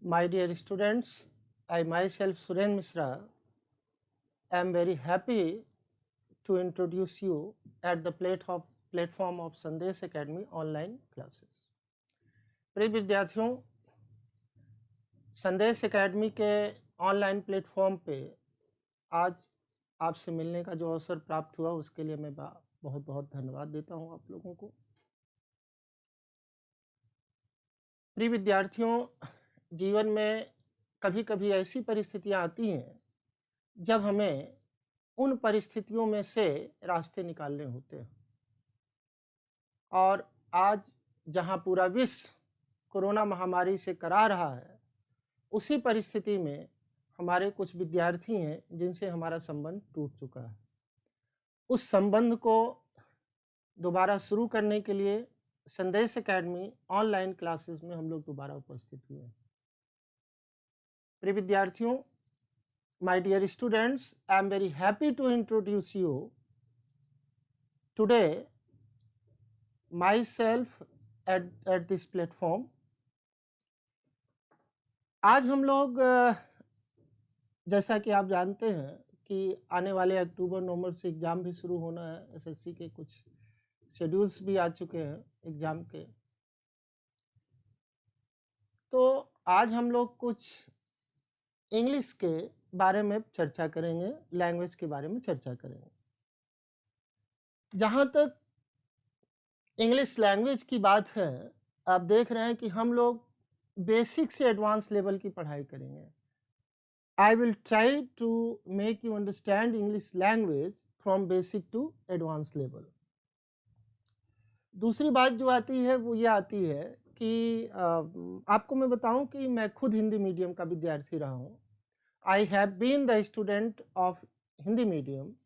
My dear students, I myself Suren Mishra am very happy to introduce you at the platform of Sandesh Academy online classes. प्रिय विद्यार्थियों, संदेश academy के online platform पे आज आपसे मिलने का जो अवसर प्राप्त हुआ उसके लिए मैं बहुत बहुत धन्यवाद देता हूं आप लोगों को। प्रिय विद्यार्थियों, जीवन में कभी कभी ऐसी परिस्थितियां आती हैं जब हमें उन परिस्थितियों में से रास्ते निकालने होते हैं। और आज जहां पूरा विश्व कोरोना महामारी से करा रहा है, उसी परिस्थिति में हमारे कुछ विद्यार्थी हैं जिनसे हमारा संबंध टूट चुका है। उस संबंध को दोबारा शुरू करने के लिए संदेश एकेडमी ऑनलाइन क्लासेस में हम लोग दोबारा उपस्थित हुए हैं। प्रिय विद्यार्थियों, my dear students, I am very happy to introduce you today myself at this platform. आज हम लोग जैसा कि आप जानते हैं कि आने वाले अक्टूबर नवंबर से एग्ज़ाम भी शुरू होना है। एसएससी के कुछ शेड्यूल्स भी आ चुके हैं एग्ज़ाम के। तो आज हम लोग कुछ इंग्लिश के बारे में चर्चा करेंगे, लैंग्वेज के बारे में चर्चा करेंगे। जहाँ तक इंग्लिश लैंग्वेज की बात है, आप देख रहे हैं कि हम लोग बेसिक से एडवांस लेवल की पढ़ाई करेंगे। I will try to make you understand English language from basic to advance level. दूसरी बात जो आती है वो ये आती है कि आपको मैं बताऊं कि मैं खुद हिंदी मीडियम का विद्यार्थी रहा हूं। I have been the student of Hindi medium,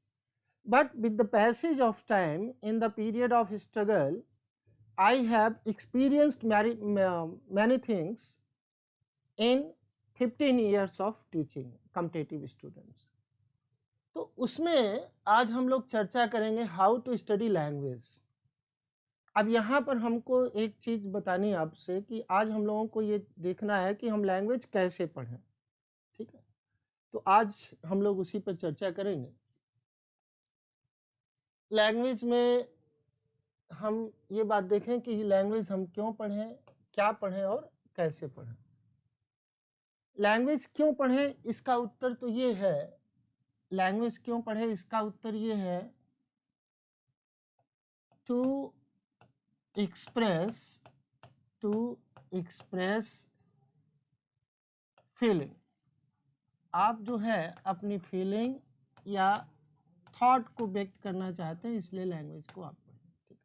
but with the passage of time in the period of struggle, I have experienced many things in 15 years of teaching competitive students. तो उसमें आज हम लोग चर्चा करेंगे हाउ टू स्टडी लैंग्वेज। अब यहाँ पर हमको एक चीज़ बतानी है आपसे कि आज हम लोगों को ये देखना है कि हम लैंग्वेज कैसे पढ़ें। ठीक है, तो आज हम लोग उसी पर चर्चा करेंगे। लैंग्वेज में हम ये बात देखें कि लैंग्वेज हम क्यों पढ़ें, क्या पढ़ें और कैसे पढ़ें। लैंग्वेज क्यों पढ़ें, इसका उत्तर तो ये है, लैंग्वेज क्यों पढ़ें इसका उत्तर ये है, टू एक्सप्रेस फीलिंग। आप जो है अपनी फीलिंग या थॉट को व्यक्त करना चाहते हैं, इसलिए लैंग्वेज को आप पढ़ें। ठीक है।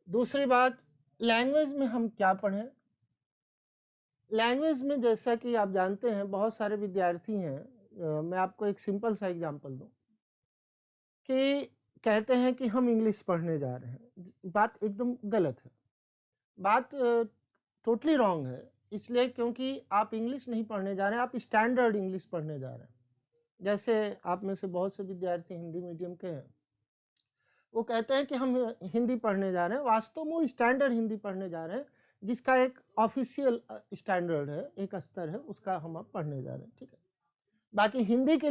दूसरी बात, लैंग्वेज में हम क्या पढ़ें। लैंग्वेज में जैसा कि आप जानते हैं बहुत सारे विद्यार्थी हैं, मैं आपको एक सिंपल सा एग्जांपल दूं कि कहते हैं कि हम इंग्लिश पढ़ने जा रहे हैं। बात एकदम गलत है, बात टोटली रॉन्ग है। इसलिए क्योंकि आप इंग्लिश नहीं पढ़ने जा रहे हैं, आप स्टैंडर्ड इंग्लिश पढ़ने जा रहे हैं। जैसे आप में से बहुत से विद्यार्थी हिंदी मीडियम के हैं, वो कहते हैं कि हम हिंदी पढ़ने जा रहे हैं, वास्तव में वो स्टैंडर्ड हिंदी पढ़ने जा रहे हैं, जिसका एक ऑफिशियल स्टैंडर्ड है, एक स्तर है, उसका हम अब पढ़ने जा रहे हैं। ठीक है। बाकी हिंदी के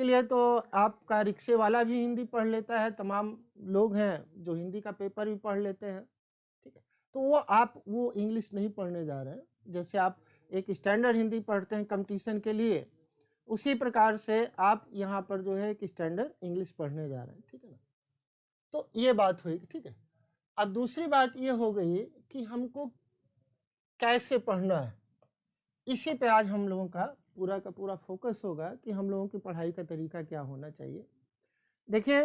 लिए तो आपका रिक्शे वाला भी हिंदी पढ़ लेता है, तमाम लोग हैं जो हिंदी का पेपर भी पढ़ लेते हैं। ठीक है, तो वो इंग्लिश नहीं पढ़ने जा रहे हैं। जैसे आप एक स्टैंडर्ड हिंदी पढ़ते हैं कंपटीशन के लिए, उसी प्रकार से आप यहाँ पर जो है एक स्टैंडर्ड इंग्लिश पढ़ने जा रहे हैं। ठीक है ना, तो ये बात हुई। ठीक है। अब दूसरी बात ये हो गई कि हमको कैसे पढ़ना है, इसी पे आज हम लोगों का पूरा फोकस होगा कि हम लोगों की पढ़ाई का तरीका क्या होना चाहिए। देखिए,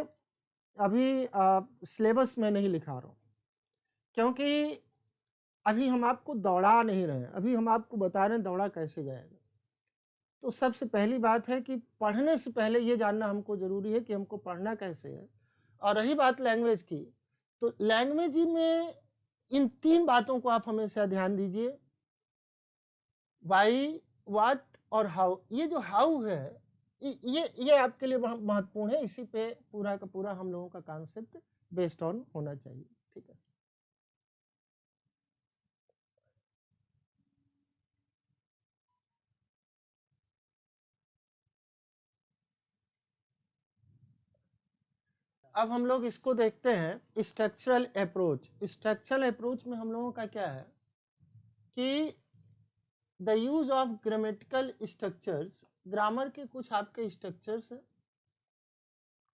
अभी सिलेबस में नहीं लिखा रहा हूँ, क्योंकि अभी हम आपको दौड़ा नहीं रहे हैं, अभी हम आपको बता रहे हैं दौड़ा कैसे जाएगा। तो सबसे पहली बात है कि पढ़ने से पहले ये जानना हमको ज़रूरी है कि हमको पढ़ना कैसे है। और रही बात लैंग्वेज की, तो लैंग्वेज में इन 3 बातों को आप हमेशा ध्यान दीजिए, वाई, व्हाट और हाउ। ये जो हाउ है ये आपके लिए महत्वपूर्ण है, इसी पे पूरा का पूरा हम लोगों का कॉन्सेप्ट बेस्ड ऑन होना चाहिए। ठीक है। अब हम लोग इसको देखते हैं स्ट्रक्चरल अप्रोच। स्ट्रक्चरल अप्रोच में हम लोगों का क्या है कि the use of grammatical structures, grammar के कुछ आपके स्ट्रक्चर्स हैं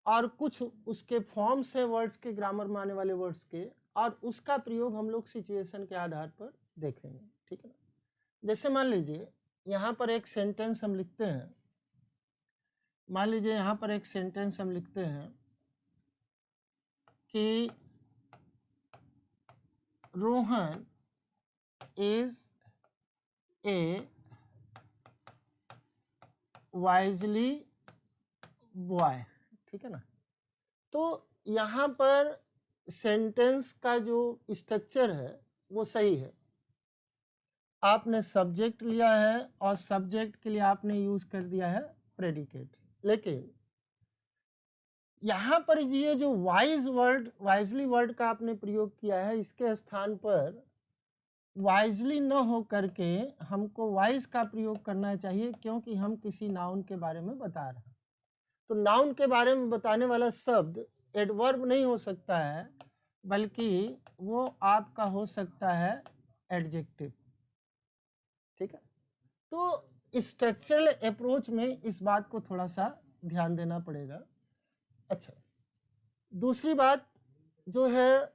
और कुछ उसके फॉर्म्स है वर्ड्स के, ग्रामर में आने वाले वर्ड्स के, और उसका प्रयोग हम लोग सिचुएशन के आधार पर देखेंगे। ठीक है ना। जैसे मान लीजिए यहाँ पर एक सेंटेंस हम लिखते हैं, मान लीजिए यहाँ पर एक सेंटेंस हम लिखते हैं कि Rohan is a wisely boy. ठीक है ना। तो यहाँ पर सेंटेंस का जो स्ट्रक्चर है वो सही है। आपने सब्जेक्ट लिया है और सब्जेक्ट के लिए आपने यूज कर दिया है प्रेडिकेट, लेकिन यहाँ पर ये जो वाइजली वर्ड का आपने प्रयोग किया है, इसके स्थान पर वाइजली न हो करके हमको वाइज का प्रयोग करना चाहिए, क्योंकि हम किसी नाउन के बारे में बता रहे हैं। तो नाउन के बारे में बताने वाला शब्द एडवर्ब नहीं हो सकता है, बल्कि वो आपका हो सकता है एडजेक्टिव। ठीक है। तो स्ट्रक्चरल अप्रोच में इस बात को थोड़ा सा ध्यान देना पड़ेगा। अच्छा, दूसरी बात जो है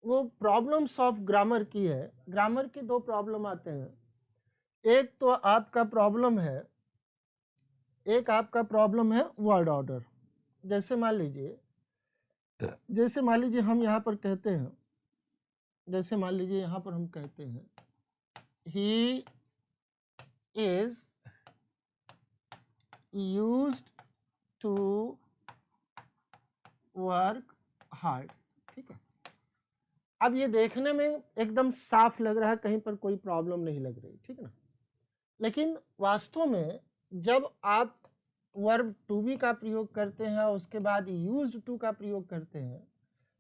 वो प्रॉब्लम्स ऑफ ग्रामर की है। ग्रामर के दो प्रॉब्लम आते हैं। एक तो आपका प्रॉब्लम है वर्ड ऑर्डर। जैसे मान लीजिए हम यहाँ पर कहते हैं, जैसे मान लीजिए यहाँ पर हम कहते हैं he is used to work hard. ठीक है। अब ये देखने में एकदम साफ लग रहा है, कहीं पर कोई प्रॉब्लम नहीं लग रही। ठीक है ना। लेकिन वास्तव में जब आप वर्ब टू बी का प्रयोग करते हैं और उसके बाद यूज्ड टू का प्रयोग करते हैं,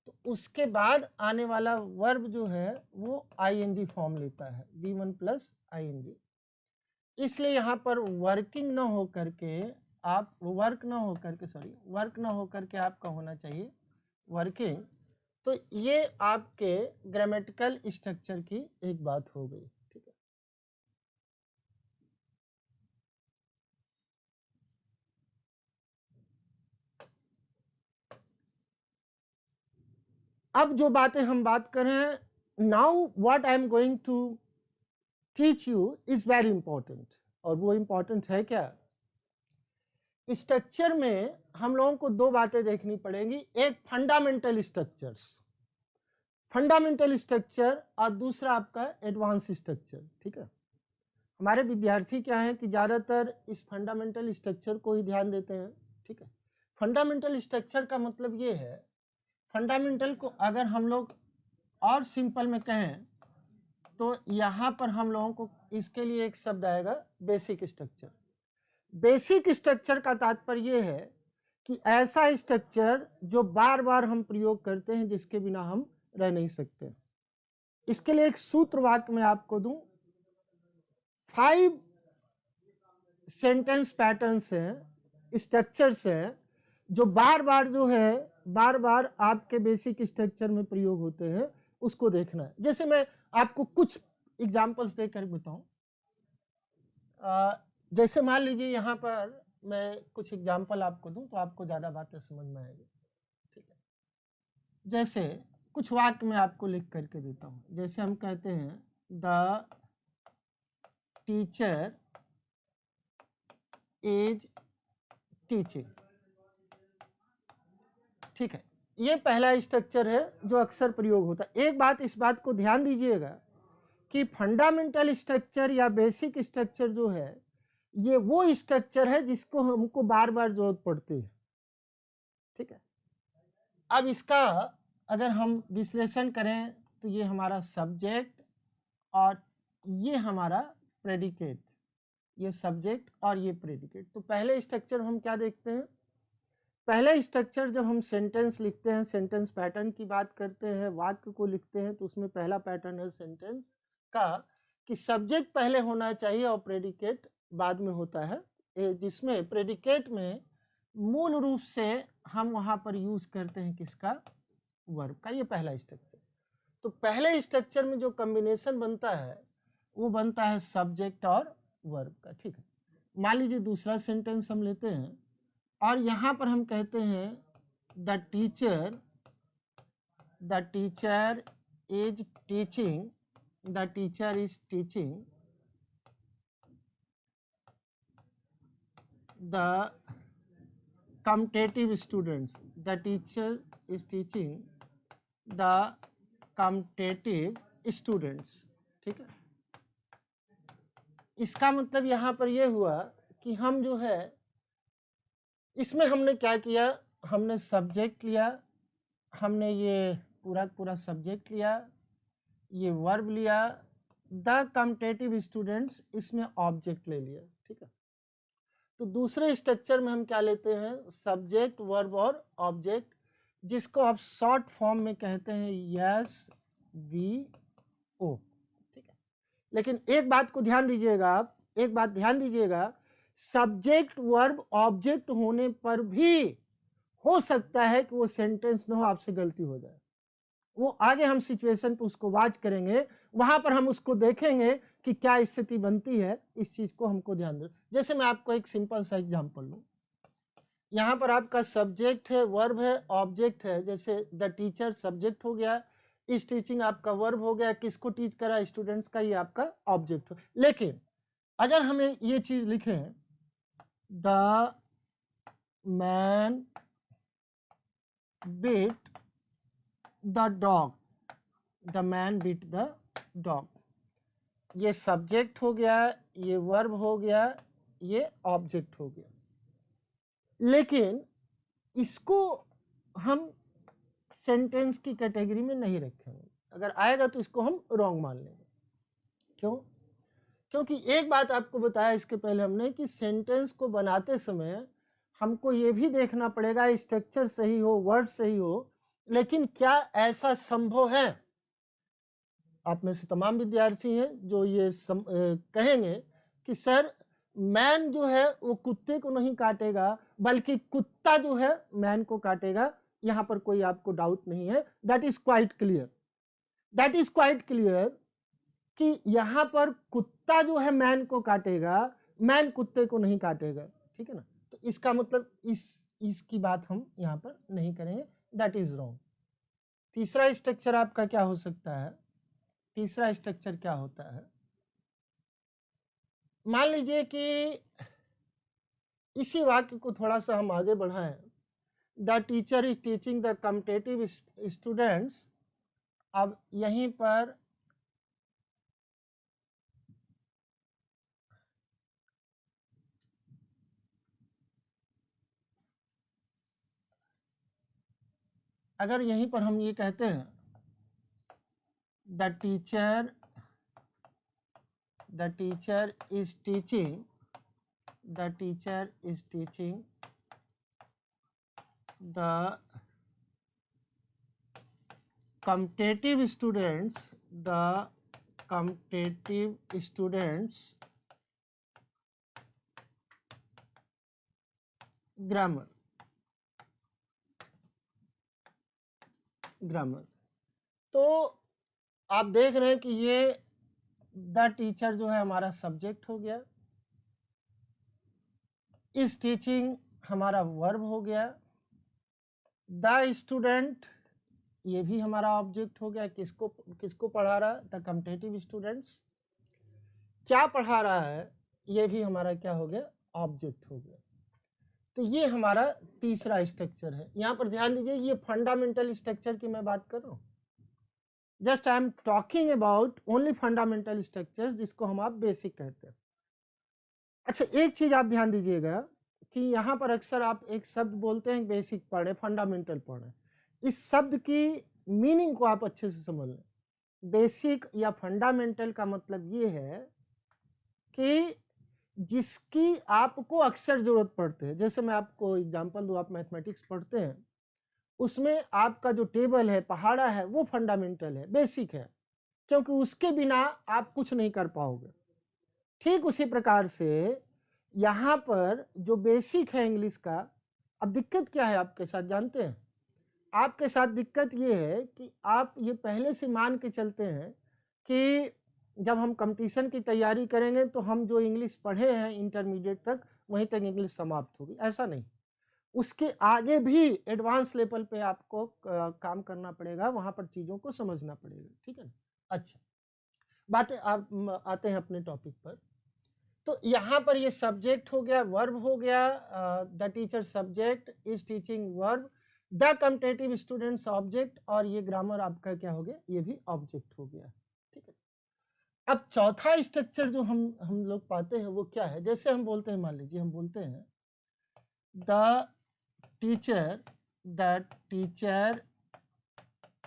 तो उसके बाद आने वाला वर्ब जो है वो आईएनजी फॉर्म लेता है, V1 प्लस आईएनजी। इसलिए यहाँ पर वर्किंग न हो करके वर्क न हो करके आपका होना चाहिए वर्किंग। तो ये आपके ग्रामेटिकल स्ट्रक्चर की एक बात हो गई। ठीक है। अब जो बातें हम बात कर रहे हैं, now what I am going to teach you is very important. और वो इंपॉर्टेंट है क्या? स्ट्रक्चर में हम लोगों को दो बातें देखनी पड़ेगी। एक फंडामेंटल स्ट्रक्चर और दूसरा आपका एडवांस स्ट्रक्चर। ठीक है। हमारे विद्यार्थी क्या है कि ज़्यादातर इस फंडामेंटल स्ट्रक्चर को ही ध्यान देते हैं। ठीक है। फंडामेंटल स्ट्रक्चर का मतलब ये है, फंडामेंटल को अगर हम लोग और सिंपल में कहें तो यहाँ पर हम लोगों को इसके लिए एक शब्द आएगा बेसिक स्ट्रक्चर। बेसिक स्ट्रक्चर का तात्पर्य ये है कि ऐसा स्ट्रक्चर जो बार बार हम प्रयोग करते हैं, जिसके बिना हम रह नहीं सकते। इसके लिए एक सूत्र वाक्य मैं आपको दूं। 5 सेंटेंस पैटर्न्स हैं, स्ट्रक्चर्स हैं, जो बार बार आपके बेसिक स्ट्रक्चर में प्रयोग होते हैं, उसको देखना है। जैसे मैं आपको कुछ एग्जांपल्स देकर बताऊं। जैसे मान लीजिए यहाँ पर मैं कुछ एग्जांपल आपको दूं तो आपको ज़्यादा बातें समझ में आएगी। ठीक है। जैसे कुछ वाक्य मैं आपको लिख करके देता हूँ। जैसे हम कहते हैं द टीचर इज टीचिंग। ठीक है। ये पहला स्ट्रक्चर है जो अक्सर प्रयोग होता है। एक बात, इस बात को ध्यान दीजिएगा कि फंडामेंटल स्ट्रक्चर या बेसिक स्ट्रक्चर जो है, ये वो स्ट्रक्चर है जिसको हमको बार बार जरूरत पड़ती है। ठीक है। अब इसका अगर हम विश्लेषण करें तो ये हमारा सब्जेक्ट और ये हमारा प्रेडिकेट, ये सब्जेक्ट और ये प्रेडिकेट। तो पहले स्ट्रक्चर हम क्या देखते हैं? पहले स्ट्रक्चर जब हम सेंटेंस लिखते हैं, सेंटेंस पैटर्न की बात करते हैं, वाक्य को लिखते हैं, तो उसमें पहला पैटर्न है सेंटेंस का कि सब्जेक्ट पहले होना चाहिए और प्रेडिकेट बाद में होता है, जिसमें प्रेडिकेट में मूल रूप से हम वहां पर यूज करते हैं किसका, वर्ब का। ये पहला स्ट्रक्चर। तो पहले स्ट्रक्चर में जो कॉम्बिनेशन बनता है वो बनता है सब्जेक्ट और वर्ब का, ठीक है। मान लीजिए दूसरा सेंटेंस हम लेते हैं और यहां पर हम कहते हैं the teacher is teaching, the teacher is teaching the competitive students, the teacher is teaching the competitive students, ठीक है। इसका मतलब यहाँ पर यह हुआ कि हम जो है इसमें हमने क्या किया, हमने सब्जेक्ट लिया, हमने ये पूरा सब्जेक्ट लिया, ये वर्ब लिया, द कॉम्पिटिटिव स्टूडेंट्स इसमें ऑब्जेक्ट ले लिया, ठीक है। तो दूसरे स्ट्रक्चर में हम क्या लेते हैं, सब्जेक्ट वर्ब और ऑब्जेक्ट, जिसको आप शॉर्ट फॉर्म में कहते हैं एस वी ओ, ठीक है। लेकिन एक बात को ध्यान दीजिएगा आप, एक बात ध्यान दीजिएगा, सब्जेक्ट वर्ब ऑब्जेक्ट होने पर भी हो सकता है कि वो सेंटेंस ना हो, आपसे गलती हो जाए। वो आगे हम सिचुएशन पे उसको वॉच करेंगे, वहां पर हम उसको देखेंगे कि क्या स्थिति बनती है, इस चीज को हमको ध्यान दें। जैसे मैं आपको एक सिंपल सा एग्जांपल लूं, यहाँ पर आपका सब्जेक्ट है, वर्ब है, ऑब्जेक्ट है। जैसे द टीचर सब्जेक्ट हो गया, इस टीचिंग आपका वर्ब हो गया, किसको टीच करा, स्टूडेंट्स का, ये आपका ऑब्जेक्ट हो। लेकिन अगर हमें ये चीज लिखें, the man beat the dog, the man beat the dog, ये सब्जेक्ट हो गया, ये वर्ब हो गया, ये ऑब्जेक्ट हो गया। लेकिन इसको हम सेंटेंस की कैटेगरी में नहीं रखेंगे, अगर आएगा तो इसको हम रॉन्ग मान लेंगे। क्यों? क्योंकि एक बात आपको बताया इसके पहले हमने कि सेंटेंस को बनाते समय हमको ये भी देखना पड़ेगा स्ट्रक्चर सही हो, वर्ड सही हो, लेकिन क्या ऐसा संभव है? आप में से तमाम विद्यार्थी हैं जो ये कहेंगे कि सर मैन जो है वो कुत्ते को नहीं काटेगा, बल्कि कुत्ता जो है मैन को काटेगा। यहां पर कोई आपको डाउट नहीं है, that is quite clear, that is quite clear कि यहां पर कुत्ता जो है मैन को काटेगा, मैन कुत्ते को नहीं काटेगा, ठीक है ना। तो इसका मतलब इसकी बात हम यहां पर नहीं करेंगे, दैट इज रॉन्ग। तीसरा स्ट्रक्चर आपका क्या हो सकता है, तीसरा स्ट्रक्चर क्या होता है, मान लीजिए कि इसी वाक्य को थोड़ा सा हम आगे बढ़ाएं, the teacher is teaching the competitive students. अब यहीं पर अगर यहीं पर हम ये कहते हैं the teacher is teaching, the teacher is teaching the competitive students, the competitive students grammar, तो आप देख रहे हैं कि ये द टीचर जो है हमारा सब्जेक्ट हो गया, इस टीचिंग हमारा वर्ब हो गया, द स्टूडेंट ये भी हमारा ऑब्जेक्ट हो गया। किसको पढ़ा रहा है, द कॉम्पिटिटिव स्टूडेंट्स। क्या पढ़ा रहा है, ये भी हमारा क्या हो गया, ऑब्जेक्ट हो गया। तो ये हमारा तीसरा स्ट्रक्चर है। यहां पर ध्यान दीजिए, ये फंडामेंटल स्ट्रक्चर की मैं बात कर रहा हूं, just I am talking about only fundamental structure, जिसको हम आप बेसिक कहते हैं। अच्छा, एक चीज आप ध्यान दीजिएगा कि यहां पर अक्सर आप एक शब्द बोलते हैं बेसिक पढ़े, फंडामेंटल पढ़े, इस शब्द की मीनिंग को आप अच्छे से समझ लें। बेसिक या फंडामेंटल का मतलब ये है कि जिसकी आपको अक्सर जरूरत पड़ती है। जैसे मैं आपको एग्जांपल दूं, आप मैथमेटिक्स पढ़ते हैं, उसमें आपका जो टेबल है, पहाड़ा है, वो फंडामेंटल है, बेसिक है, क्योंकि उसके बिना आप कुछ नहीं कर पाओगे। ठीक उसी प्रकार से यहाँ पर जो बेसिक है इंग्लिश का, अब दिक्कत क्या है आपके साथ जानते हैं? आपके साथ दिक्कत ये है कि आप ये पहले से मान के चलते हैं कि जब हम कंपटीशन की तैयारी करेंगे तो हम जो इंग्लिश पढ़े हैं इंटरमीडिएट तक वहीं तक इंग्लिश समाप्त होगी, ऐसा नहीं। उसके आगे भी एडवांस लेवल पे आपको काम करना पड़ेगा, वहाँ पर चीज़ों को समझना पड़ेगा, ठीक है ना? अच्छा, बातें आप आते हैं अपने टॉपिक पर। तो यहाँ पर ये सब्जेक्ट हो गया, वर्ब हो गया, the teacher subject is teaching verb, the competitive students object, और ये ग्रामर आपका क्या हो गया, ये भी ऑब्जेक्ट हो गया, ठीक है। अब चौथा स्ट्रक्चर जो हम लोग पाते हैं वो क्या है, जैसे हम बोलते हैं, मान लीजिए हम बोलते हैं द टीचर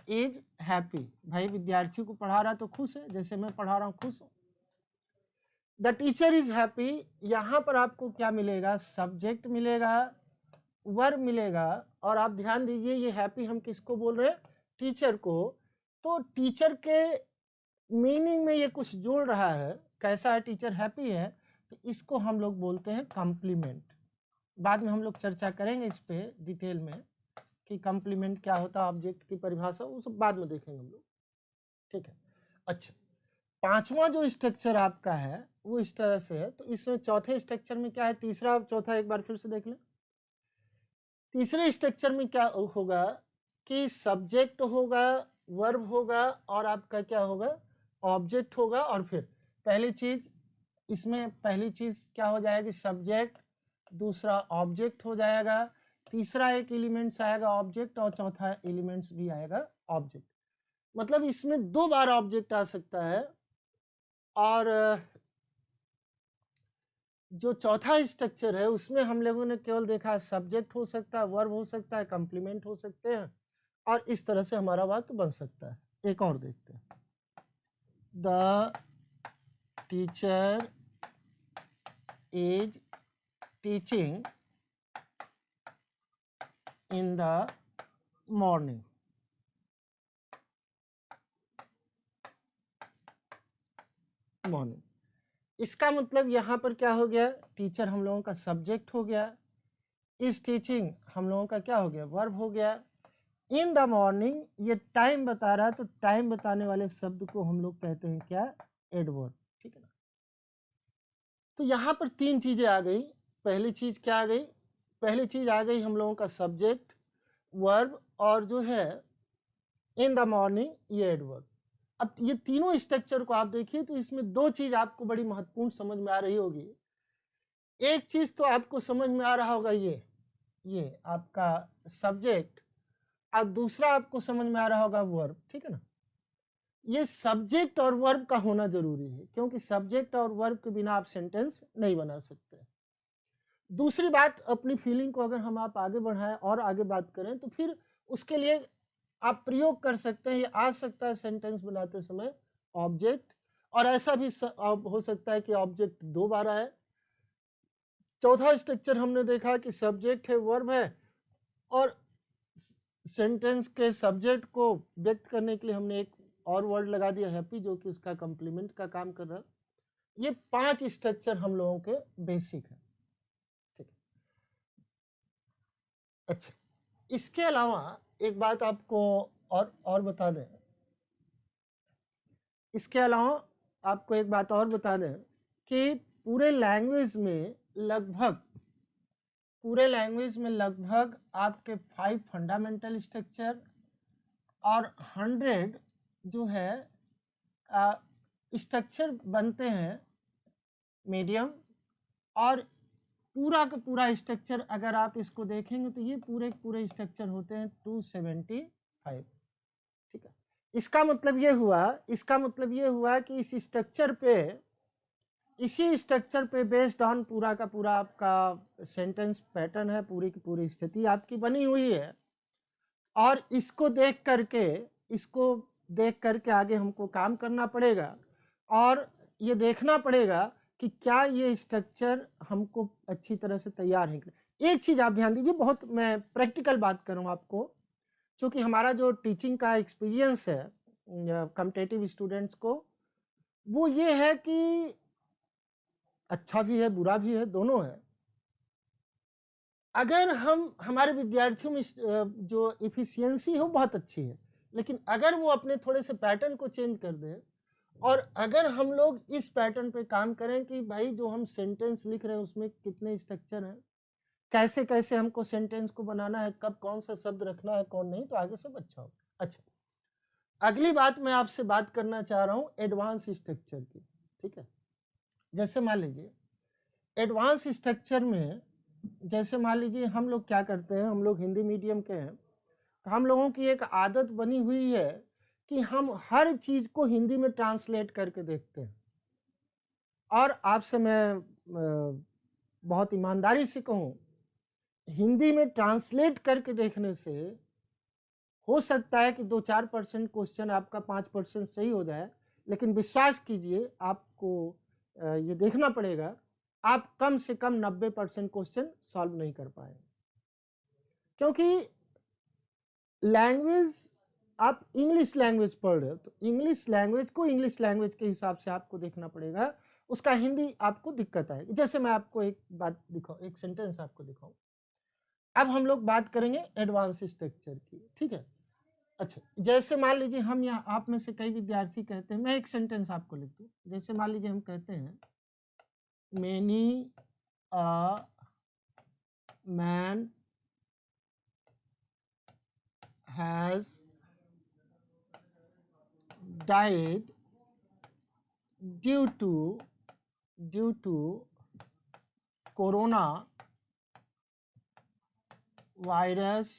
इज हैप्पी, भाई विद्यार्थी को पढ़ा रहा तो खुश है, जैसे मैं पढ़ा रहा हूँ खुश हूँ। द टीचर इज हैप्पी, यहाँ पर आपको क्या मिलेगा, सब्जेक्ट मिलेगा, वर्ब मिलेगा, और आप ध्यान दीजिए ये हैप्पी हम किसको बोल रहे हैं, टीचर को। तो टीचर के मीनिंग में ये कुछ जोड़ रहा है, कैसा है, टीचर हैप्पी है, तो इसको हम लोग बोलते हैं कॉम्प्लीमेंट। बाद में हम लोग चर्चा करेंगे इस पे डिटेल में कि कॉम्प्लीमेंट क्या होता है, ऑब्जेक्ट की परिभाषा, वो सब बाद में देखेंगे हम लोग, ठीक है। अच्छा, पांचवा जो स्ट्रक्चर आपका है वो इस तरह से है। तो इसमें चौथे स्ट्रक्चर में क्या है, तीसरा और चौथा एक बार फिर से देख लें। तीसरे स्ट्रक्चर में क्या होगा कि सब्जेक्ट होगा, वर्ब होगा, और आपका क्या होगा, ऑब्जेक्ट होगा, और फिर पहली चीज इसमें पहली चीज क्या हो जाएगी, सब्जेक्ट, दूसरा ऑब्जेक्ट हो जाएगा, तीसरा एक एलिमेंट्स आएगा ऑब्जेक्ट, और चौथा एलिमेंट्स भी आएगा ऑब्जेक्ट। मतलब इसमें 2 बार ऑब्जेक्ट आ सकता है। और जो चौथा स्ट्रक्चर है उसमें हम लोगों ने केवल देखा है सब्जेक्ट हो सकता है, वर्ब हो सकता है, कंप्लीमेंट हो सकते हैं, और इस तरह से हमारा वाक्य बन सकता है। एक और देखते हैं, the teacher is teaching in the morning. इसका मतलब यहाँ पर क्या हो गया, टीचर हम लोगों का सब्जेक्ट हो गया, इस टीचिंग हम लोगों का क्या हो गया, वर्ब हो गया, इन द मॉर्निंग ये टाइम बता रहा है, तो टाइम बताने वाले शब्द को हम लोग कहते हैं क्या, एडवर्ब, ठीक है ना। तो यहाँ पर 3 चीजें आ गई। पहली चीज क्या आ गई, पहली चीज आ गई हम लोगों का सब्जेक्ट, वर्ब, और जो है इन द मॉर्निंग ये एडवर्ब। अब ये तीनों स्ट्रक्चर को आप देखिए तो इसमें 2 चीज आपको बड़ी महत्वपूर्ण समझ में आ रही होगी। एक चीज तो आपको समझ में आ रहा होगा, ये आपका सब्जेक्ट, और दूसरा आपको समझ में आ रहा होगा वर्ब, ठीक है ना। ये सब्जेक्ट और वर्ब का होना जरूरी है, क्योंकि सब्जेक्ट और वर्ब के बिना आप सेंटेंस नहीं बना सकते। दूसरी बात, अपनी फीलिंग को अगर हम आप आगे बढ़ाएं और आगे बात करें तो फिर उसके लिए आप प्रयोग कर सकते हैं, ये आ सकता है सेंटेंस बनाते समय ऑब्जेक्ट, और ऐसा भी हो सकता है कि ऑब्जेक्ट 2 बार आए। चौथा स्ट्रक्चर हमने देखा कि सब्जेक्ट है, वर्ब है, और सेंटेंस के सब्जेक्ट को व्यक्त करने के लिए हमने एक और वर्ड लगा दिया हैप्पी, जो कि उसका कॉम्प्लीमेंट का काम कर रहा है। ये 5 स्ट्रक्चर हम लोगों के बेसिक है, ठीक है। अच्छा, इसके अलावा एक बात आपको और बता दें, इसके अलावा आपको एक बात और बता दें कि पूरे लैंग्वेज में लगभग आपके 5 फंडामेंटल स्ट्रक्चर और 100 जो है स्ट्रक्चर बनते हैं मीडियम, और पूरा का पूरा स्ट्रक्चर अगर आप इसको देखेंगे तो ये पूरे स्ट्रक्चर होते हैं 275, ठीक है। इसका मतलब ये हुआ कि इसी स्ट्रक्चर पे बेस्ड ऑन पूरा का पूरा आपका सेंटेंस पैटर्न है, पूरी की पूरी स्थिति आपकी बनी हुई है, और इसको देख करके आगे हमको काम करना पड़ेगा, और ये देखना पड़ेगा कि क्या ये स्ट्रक्चर हमको अच्छी तरह से तैयार है। एक चीज आप ध्यान दीजिए, बहुत मैं प्रैक्टिकल बात कर रहा हूँ आपको, क्योंकि हमारा जो टीचिंग का एक्सपीरियंस है कॉम्पिटिटिव स्टूडेंट्स को, वो ये है कि अच्छा भी है बुरा भी है, दोनों है। अगर हम हमारे विद्यार्थियों में जो एफिशिएंसी है वो बहुत अच्छी है, लेकिन अगर वो अपने थोड़े से पैटर्न को चेंज कर दें और अगर हम लोग इस पैटर्न पे काम करें कि भाई जो हम सेंटेंस लिख रहे हैं उसमें कितने स्ट्रक्चर हैं, कैसे कैसे हमको सेंटेंस को बनाना है, कब कौन सा शब्द रखना है कौन नहीं, तो आगे सब अच्छा होगा। अच्छा, अगली बात मैं आपसे बात करना चाह रहा हूँ एडवांस स्ट्रक्चर की। ठीक है, जैसे मान लीजिए एडवांस स्ट्रक्चर में, जैसे मान लीजिए हम लोग क्या करते हैं, हम लोग हिंदी मीडियम के हैं, तो हम लोगों की एक आदत बनी हुई है कि हम हर चीज को हिंदी में ट्रांसलेट करके देखते हैं। और आपसे मैं बहुत ईमानदारी से कहूँ, हिंदी में ट्रांसलेट करके देखने से हो सकता है कि 2-4% क्वेश्चन आपका 5% सही हो जाए, लेकिन विश्वास कीजिए आपको ये देखना पड़ेगा आप कम से कम 90% क्वेश्चन सॉल्व नहीं कर पाए, क्योंकि लैंग्वेज, आप इंग्लिश लैंग्वेज पढ़ रहे हो तो इंग्लिश लैंग्वेज को इंग्लिश लैंग्वेज के हिसाब से आपको देखना पड़ेगा, उसका हिंदी आपको दिक्कत आएगी। जैसे मैं आपको एक बात दिखाऊं, एक सेंटेंस आपको दिखाऊं। अब हम लोग बात करेंगे एडवांस स्ट्रक्चर की। ठीक है, अच्छा, जैसे मान लीजिए हम यहाँ, आप में से कई विद्यार्थी कहते हैं, मैं एक सेंटेंस आपको लिख दूं। जैसे मान लीजिए हम कहते हैं many a man has died due to corona virus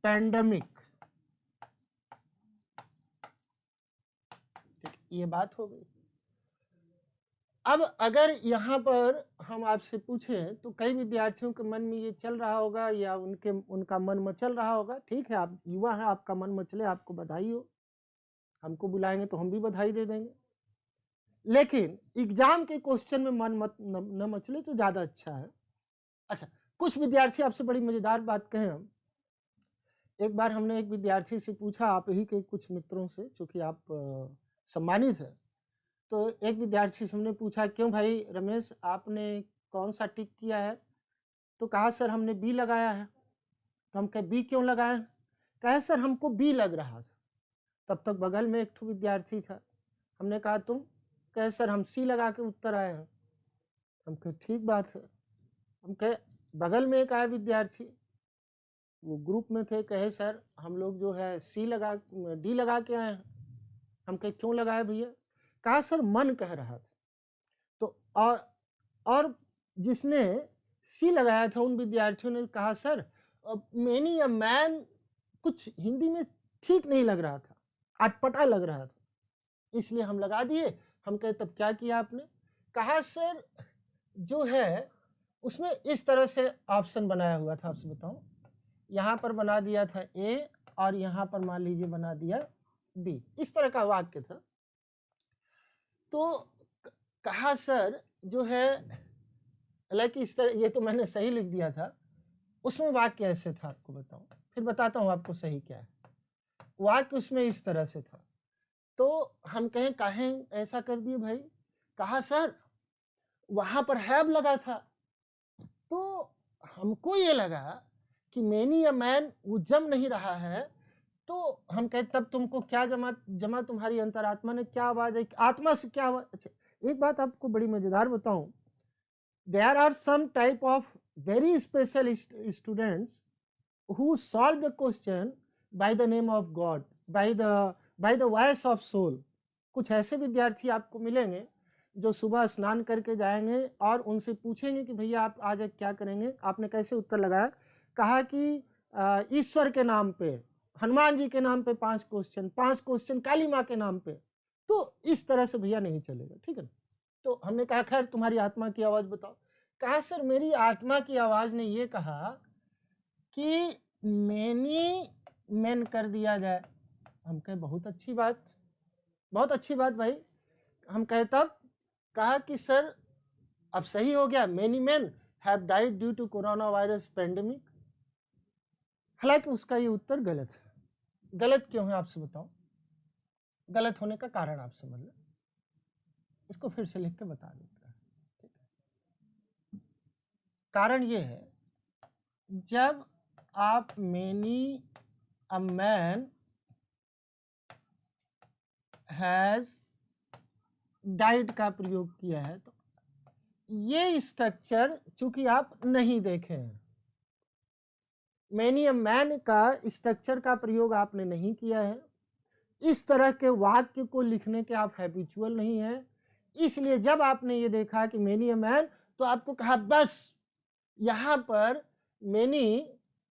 pandemic। ये बात हो गई। अब अगर यहाँ पर हम आपसे पूछें तो कई विद्यार्थियों के मन में ये चल रहा होगा या उनका मन मचल रहा होगा। ठीक है, आप युवा हैं, आपका मन मचले, आपको बधाई हो, हमको बुलाएंगे तो हम भी बधाई दे देंगे, लेकिन एग्जाम के क्वेश्चन में मन मत न मचले तो ज्यादा अच्छा है। अच्छा, कुछ विद्यार्थी आपसे बड़ी मजेदार बात कहें हम, एक बार हमने एक विद्यार्थी से पूछा, आप ही के कुछ मित्रों से, चूंकि आप सम्मानित है, तो एक विद्यार्थी से हमने पूछा क्यों भाई रमेश आपने कौन सा टिक किया है, तो कहा सर हमने बी लगाया है। तो हम कहे बी क्यों लगाए, कहे सर हमको बी लग रहा था। तब तक बगल में एक विद्यार्थी था, हमने कहा तुम, कहे सर हम सी लगा के उत्तर आए हैं। हम कहे ठीक बात है। हम कहे बगल में एक आया विद्यार्थी, वो ग्रुप में थे, कहे सर हम लोग जो है डी लगा के आए हैं। हम कहे क्यों लगाए भैया, कहा सर मन कह रहा था। तो और जिसने सी लगाया था उन विद्यार्थियों ने कहा सर मैनी अ मैन कुछ हिंदी में ठीक नहीं लग रहा था, अटपटा लग रहा था, इसलिए हम लगा दिए। हम कहे तब क्या किया आपने, कहा सर जो है उसमें इस तरह से ऑप्शन बनाया हुआ था, आपसे बताऊं, यहाँ पर बना दिया था ए और यहाँ पर मान लीजिए बना दिया बी, इस तरह का वाक्य था। तो कहा सर जो है, हालांकि इस तरह ये तो मैंने सही लिख दिया था, उसमें वाक्य ऐसे था, आपको बताऊं, फिर बताता हूं आपको सही क्या है। वाक्य उसमें इस तरह से था। तो हम कहें काहे ऐसा कर दिए भाई, कहा सर वहां पर हैव लगा था, तो हमको ये लगा कि मैनी या मैन वो जम नहीं रहा है। तो हम कहते तब तुमको क्या जमा तुम्हारी अंतरात्मा ने क्या आवाज है, आत्मा से क्या आवाज। अच्छा, एक बात आपको बड़ी मजेदार बताऊं, there are some type of very special students who solved the question by the name of God, by the voice of soul। कुछ ऐसे विद्यार्थी आपको मिलेंगे जो सुबह स्नान करके जाएंगे और उनसे पूछेंगे कि भैया आप आज क्या करेंगे, आपने कैसे उत्तर लगाया, कहा कि ईश्वर के नाम पे, हनुमान जी के नाम पे 5 क्वेश्चन काली माँ के नाम पे। तो इस तरह से भैया नहीं चलेगा, ठीक है ना। तो हमने कहा खैर तुम्हारी आत्मा की आवाज बताओ, कहा सर मेरी आत्मा की आवाज ने ये कहा कि मैनी मैन कर दिया जाए। हम कहे बहुत अच्छी बात, बहुत अच्छी बात भाई। हम कहे तब, कहा कि सर अब सही हो गया, many man have died due to corona virus pandemic. हालांकि उसका ये उत्तर गलत है। गलत क्यों है आपसे बताओ, गलत होने का कारण आप समझ लो, इसको फिर से लिख के बता देता है, ठीक है। कारण ये है, जब आप many a man has died का प्रयोग किया है, तो ये स्ट्रक्चर चूंकि आप नहीं देखे हैं, मैनी अ मैन का स्ट्रक्चर का प्रयोग आपने नहीं किया है, इस तरह के वाक्य को लिखने के आप हैबिचुअल नहीं हैं, इसलिए जब आपने ये देखा कि मैनी अ मैन, तो आपको कहा बस यहाँ पर मैनी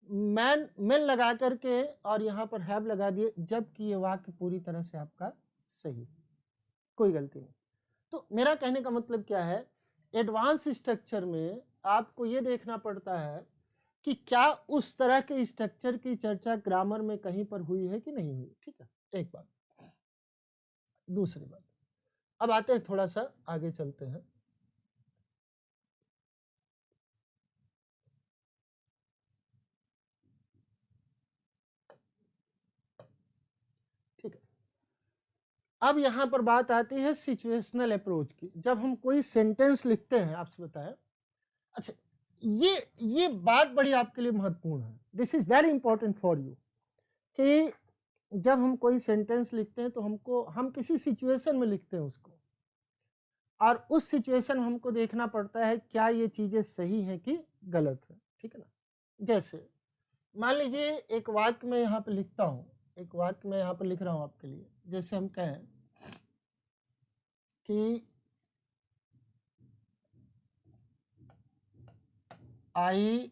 मैन मैन लगा करके और यहाँ पर हैव लगा दिए, जबकि ये वाक्य पूरी तरह से आपका सही, कोई गलती नहीं। तो मेरा कहने का मतलब क्या है, एडवांस स्ट्रक्चर में आपको ये देखना पड़ता है कि क्या उस तरह के स्ट्रक्चर की चर्चा ग्रामर में कहीं पर हुई है कि नहीं हुई। ठीक है, एक बात। दूसरी बात, अब आते हैं थोड़ा सा आगे चलते हैं। ठीक है, अब यहां पर बात आती है सिचुएशनल अप्रोच की। जब हम कोई सेंटेंस लिखते हैं, आपसे बताएं, अच्छा ये बात बड़ी आपके लिए महत्वपूर्ण है, this is very important for you, कि जब हम कोई सेंटेंस लिखते हैं तो हम किसी सिचुएशन में लिखते हैं उसको, और उस सिचुएशन में हमको देखना पड़ता है क्या ये चीजें सही हैं कि गलत है। ठीक है ना, जैसे मान लीजिए एक वाक्य में यहाँ पे लिखता हूँ, एक वाक्य में यहाँ पर लिख रहा हूँ आपके लिए, जैसे हम कहें कि आई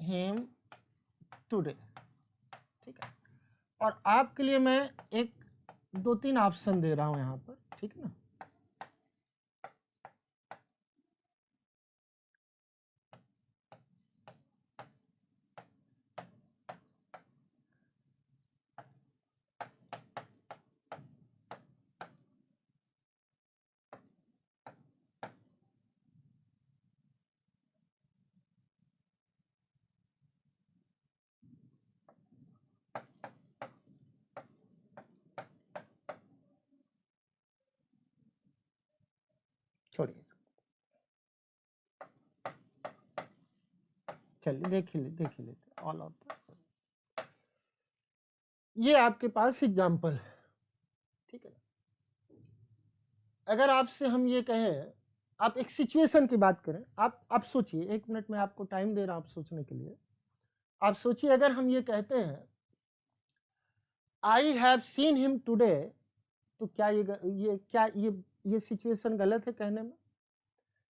हिम टुडे। ठीक है, और आपके लिए मैं एक 2-3 ऑप्शन दे रहा हूं यहाँ पर। ठीक है ना, छोड़िए, चलिए देख ही लेते ऑल ऑफ। ये आपके पास एग्जाम्पल है। ठीक है, अगर आपसे हम ये कहें, आप एक सिचुएशन की बात करें, आप सोचिए, 1 मिनट में आपको टाइम दे रहा हूं आप सोचने के लिए। आप सोचिए, अगर हम ये कहते हैं I have seen him today, तो क्या ये सिचुएशन गलत है कहने में?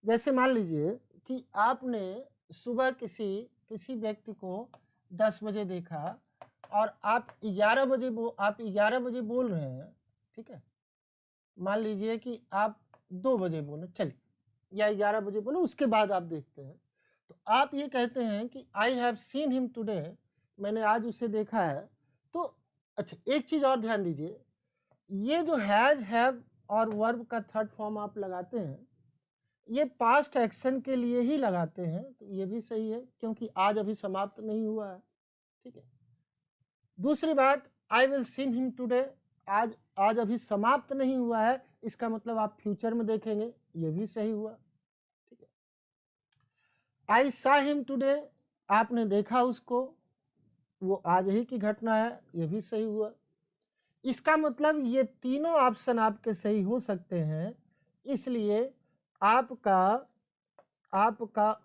जैसे मान लीजिए कि आपने सुबह किसी व्यक्ति को 10 बजे देखा और आप 11 बजे बोल रहे हैं। ठीक है, मान लीजिए कि आप 2 बजे बोले, चलिए, या 11 बजे बोले, उसके बाद आप देखते हैं, तो आप ये कहते हैं कि I have seen him today, मैंने आज उसे देखा है। तो अच्छा, एक चीज और ध्यान दीजिए, ये जो हैज, हैव और वर्ब का थर्ड फॉर्म आप लगाते हैं, ये पास्ट एक्शन के लिए ही लगाते हैं, तो ये भी सही है क्योंकि आज अभी समाप्त नहीं हुआ है। ठीक है, दूसरी बात, I will seen him today, आज अभी समाप्त नहीं हुआ है, इसका मतलब आप फ्यूचर में देखेंगे, ये भी सही हुआ। ठीक है, आई सा हिम टुडे, आपने देखा उसको, वो आज ही की घटना है, ये भी सही हुआ। इसका मतलब ये तीनों ऑप्शन आपके सही हो सकते हैं, इसलिए आपका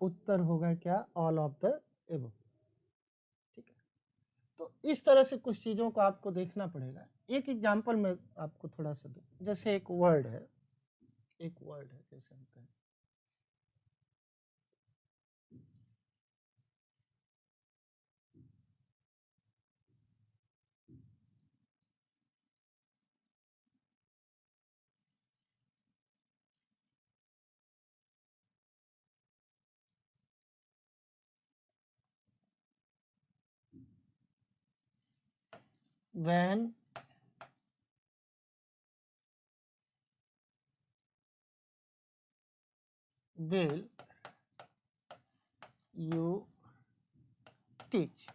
उत्तर होगा क्या, ऑल ऑफ द एबव। ठीक है, तो इस तरह से कुछ चीज़ों को आपको देखना पड़ेगा। एक एग्जांपल मैं आपको थोड़ा सा दूं, जैसे एक वर्ड है, जैसे हम कहें when will you teach।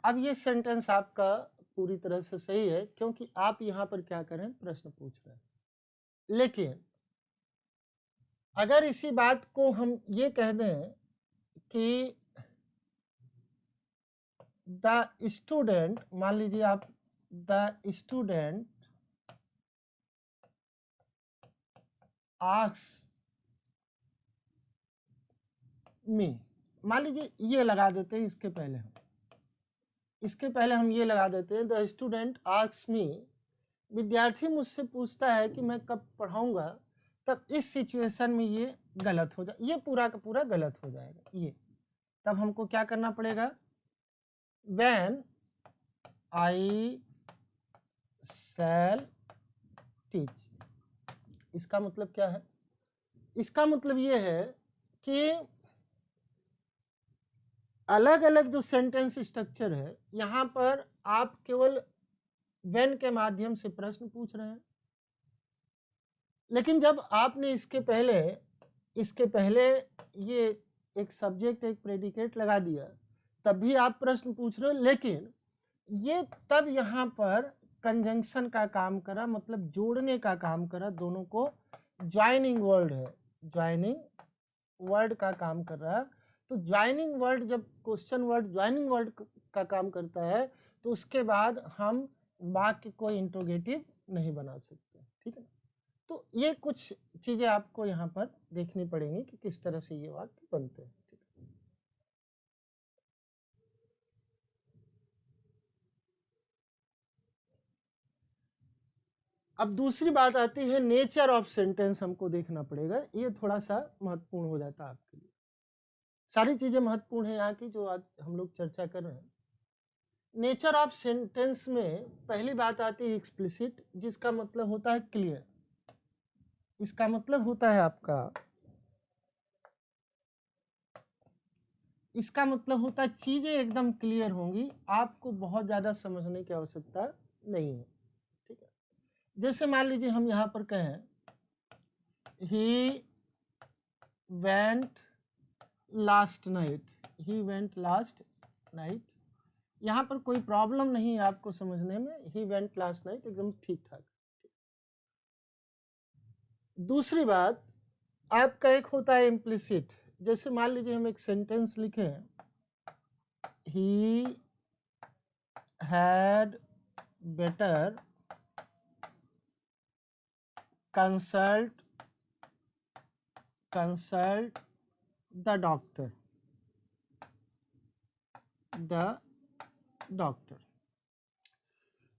अब ये सेंटेंस आपका पूरी तरह से सही है, क्योंकि आप यहाँ पर क्या करें, प्रश्न पूछ रहे हैं। लेकिन अगर इसी बात को हम ये कह दें कि द स्टूडेंट, मान लीजिए आप, द स्टूडेंट आस्क्स मी, मान लीजिए ये लगा देते हैं, इसके पहले हम ये लगा देते हैं, द स्टूडेंट आस्क्स मी, विद्यार्थी मुझसे पूछता है कि मैं कब पढ़ाऊंगा, तब इस सिचुएशन में ये गलत हो जाए, ये पूरा का पूरा गलत हो जाएगा ये। तब हमको क्या करना पड़ेगा, व्हेन आई शैल टीच। इसका मतलब क्या है, इसका मतलब ये है कि अलग अलग जो सेंटेंस स्ट्रक्चर है, यहाँ पर आप केवल व्हेन के माध्यम से प्रश्न पूछ रहे हैं, लेकिन जब आपने इसके पहले ये एक सब्जेक्ट एक प्रेडिकेट लगा दिया, तब भी आप प्रश्न पूछ रहे हो, लेकिन ये तब यहाँ पर कंजंक्शन का काम करा, मतलब जोड़ने का काम करा, दोनों को ज्वाइनिंग वर्ड है, ज्वाइनिंग वर्ड का काम कर रहा है। तो ज्वाइनिंग वर्ड, जब क्वेश्चन वर्ड ज्वाइनिंग वर्ड का काम करता है, तो उसके बाद हम वाक्य को इंट्रोगेटिव नहीं बना सकते, ठीक है ना। तो ये कुछ चीजें आपको यहाँ पर देखनी पड़ेंगी कि किस तरह से ये वाक्य बनते हैं। अब दूसरी बात आती है, नेचर ऑफ सेंटेंस हमको देखना पड़ेगा, ये थोड़ा सा महत्वपूर्ण हो जाता है आपके लिए। सारी चीजें महत्वपूर्ण है यहाँ की जो आज हम लोग चर्चा कर रहे हैं। नेचर ऑफ सेंटेंस में पहली बात आती है एक्सप्लिसिट, जिसका मतलब होता है क्लियर। इसका मतलब होता है आपका, इसका मतलब होता है चीजें एकदम क्लियर होंगी, आपको बहुत ज्यादा समझने की आवश्यकता नहीं है, ठीक है। जैसे मान लीजिए हम यहाँ पर कहें, he went last night, he went last night, यहाँ पर कोई प्रॉब्लम नहीं है आपको समझने में, ही वेंट लास्ट नाइट एकदम ठीक ठाक। दूसरी बात आपका एक होता है इम्प्लिसिट, जैसे मान लीजिए हम एक सेंटेंस लिखें, he had better consult the doctor,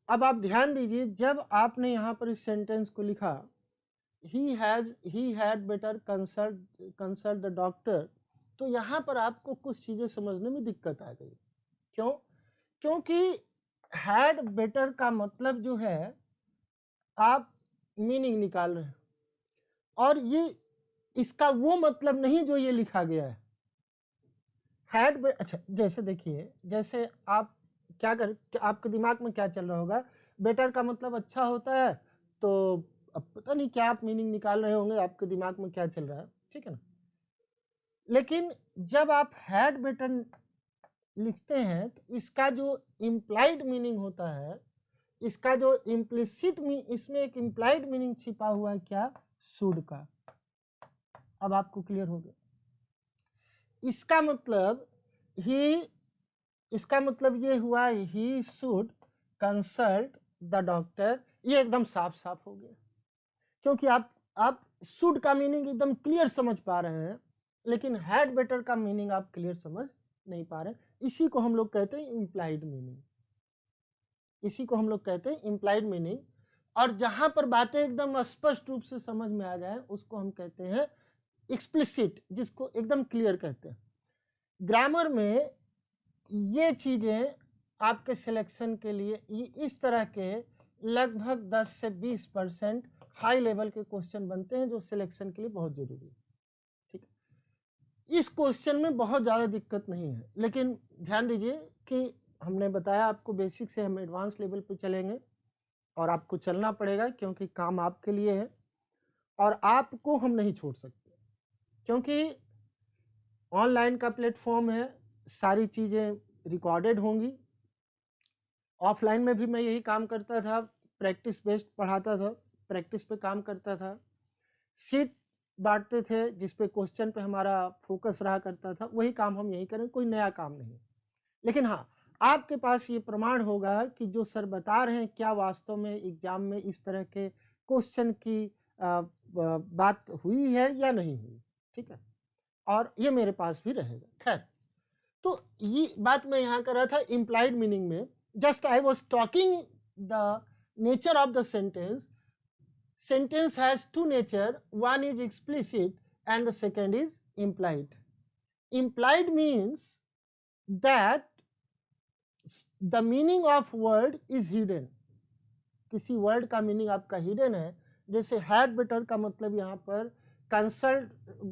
अब आप ध्यान दीजिए, जब आपने यहाँ पर इस सेंटेंस को लिखा, he had better consult the doctor, तो यहाँ पर आपको कुछ चीजें समझने में दिक्कत आ गई। क्यों? क्योंकि had better का मतलब जो है, आप मीनिंग निकाल रहे हैं, और ये इसका वो मतलब नहीं जो ये लिखा गया है। हैड, अच्छा जैसे देखिए, जैसे आप क्या कर, आपके दिमाग में क्या चल रहा होगा, बेटर का मतलब अच्छा होता है, तो अब पता नहीं क्या आप मीनिंग निकाल रहे होंगे, आपके दिमाग में क्या चल रहा है, ठीक है ना। लेकिन जब आप हैड बेटर लिखते हैं, तो इसका जो इम्प्लाइड मीनिंग होता है, इसका जो इम्प्लिसिट इसमें एक इम्प्लाइड मीनिंग छिपा हुआ है, क्या, शुड का। अब आपको क्लियर हो गया। इसका मतलब इसका मतलब ये हुआ, he should consult the doctor, ये एकदम साफ साफ हो गया, क्योंकि आप शुड का मीनिंग एकदम क्लियर समझ पा रहे हैं, लेकिन हैड बेटर का मीनिंग आप क्लियर समझ नहीं पा रहे। इसी को हम लोग कहते हैं इम्प्लाइड मीनिंग, इसी को हम लोग कहते हैं इम्प्लाइड मीनिंग। और जहां पर बातें एकदम स्पष्ट रूप से समझ में आ जाए, उसको हम कहते हैं एक्सप्लिसिट, जिसको एकदम क्लियर कहते हैं। ग्रामर में ये चीजें आपके सिलेक्शन के लिए, इस तरह के लगभग 10 से 20% हाई लेवल के क्वेश्चन बनते हैं, जो सिलेक्शन के लिए बहुत जरूरी है, ठीक है। इस क्वेश्चन में बहुत ज़्यादा दिक्कत नहीं है, लेकिन ध्यान दीजिए कि हमने बताया आपको बेसिक से हम एडवांस लेवल पे चलेंगे, और आपको चलना पड़ेगा, क्योंकि काम आपके लिए है, और आपको हम नहीं छोड़ सकते, क्योंकि ऑनलाइन का प्लेटफॉर्म है, सारी चीज़ें रिकॉर्डेड होंगी, ऑफलाइन में भी मैं यही काम करता था, प्रैक्टिस बेस्ड पढ़ाता था, प्रैक्टिस पे काम करता था, सीट बांटते थे जिस पे क्वेश्चन पे हमारा फोकस रहा करता था, वही काम हम यही करें, कोई नया काम नहीं। लेकिन हाँ, आपके पास ये प्रमाण होगा कि जो सर बता रहे हैं क्या वास्तव में एग्जाम में इस तरह के क्वेश्चन की बात हुई है या नहीं हुई, ठीक है, और ये मेरे पास भी रहेगा। खैर, तो ये बात मैं यहाँ कर रहा था इम्प्लाइड मीनिंग में, just I was talking the nature of the sentence. Sentence has two nature, one is explicit and the second is implied. Implied means that the meaning of word is hidden. किसी word का meaning आपका hidden है, जैसे had better का मतलब यहाँ पर consult,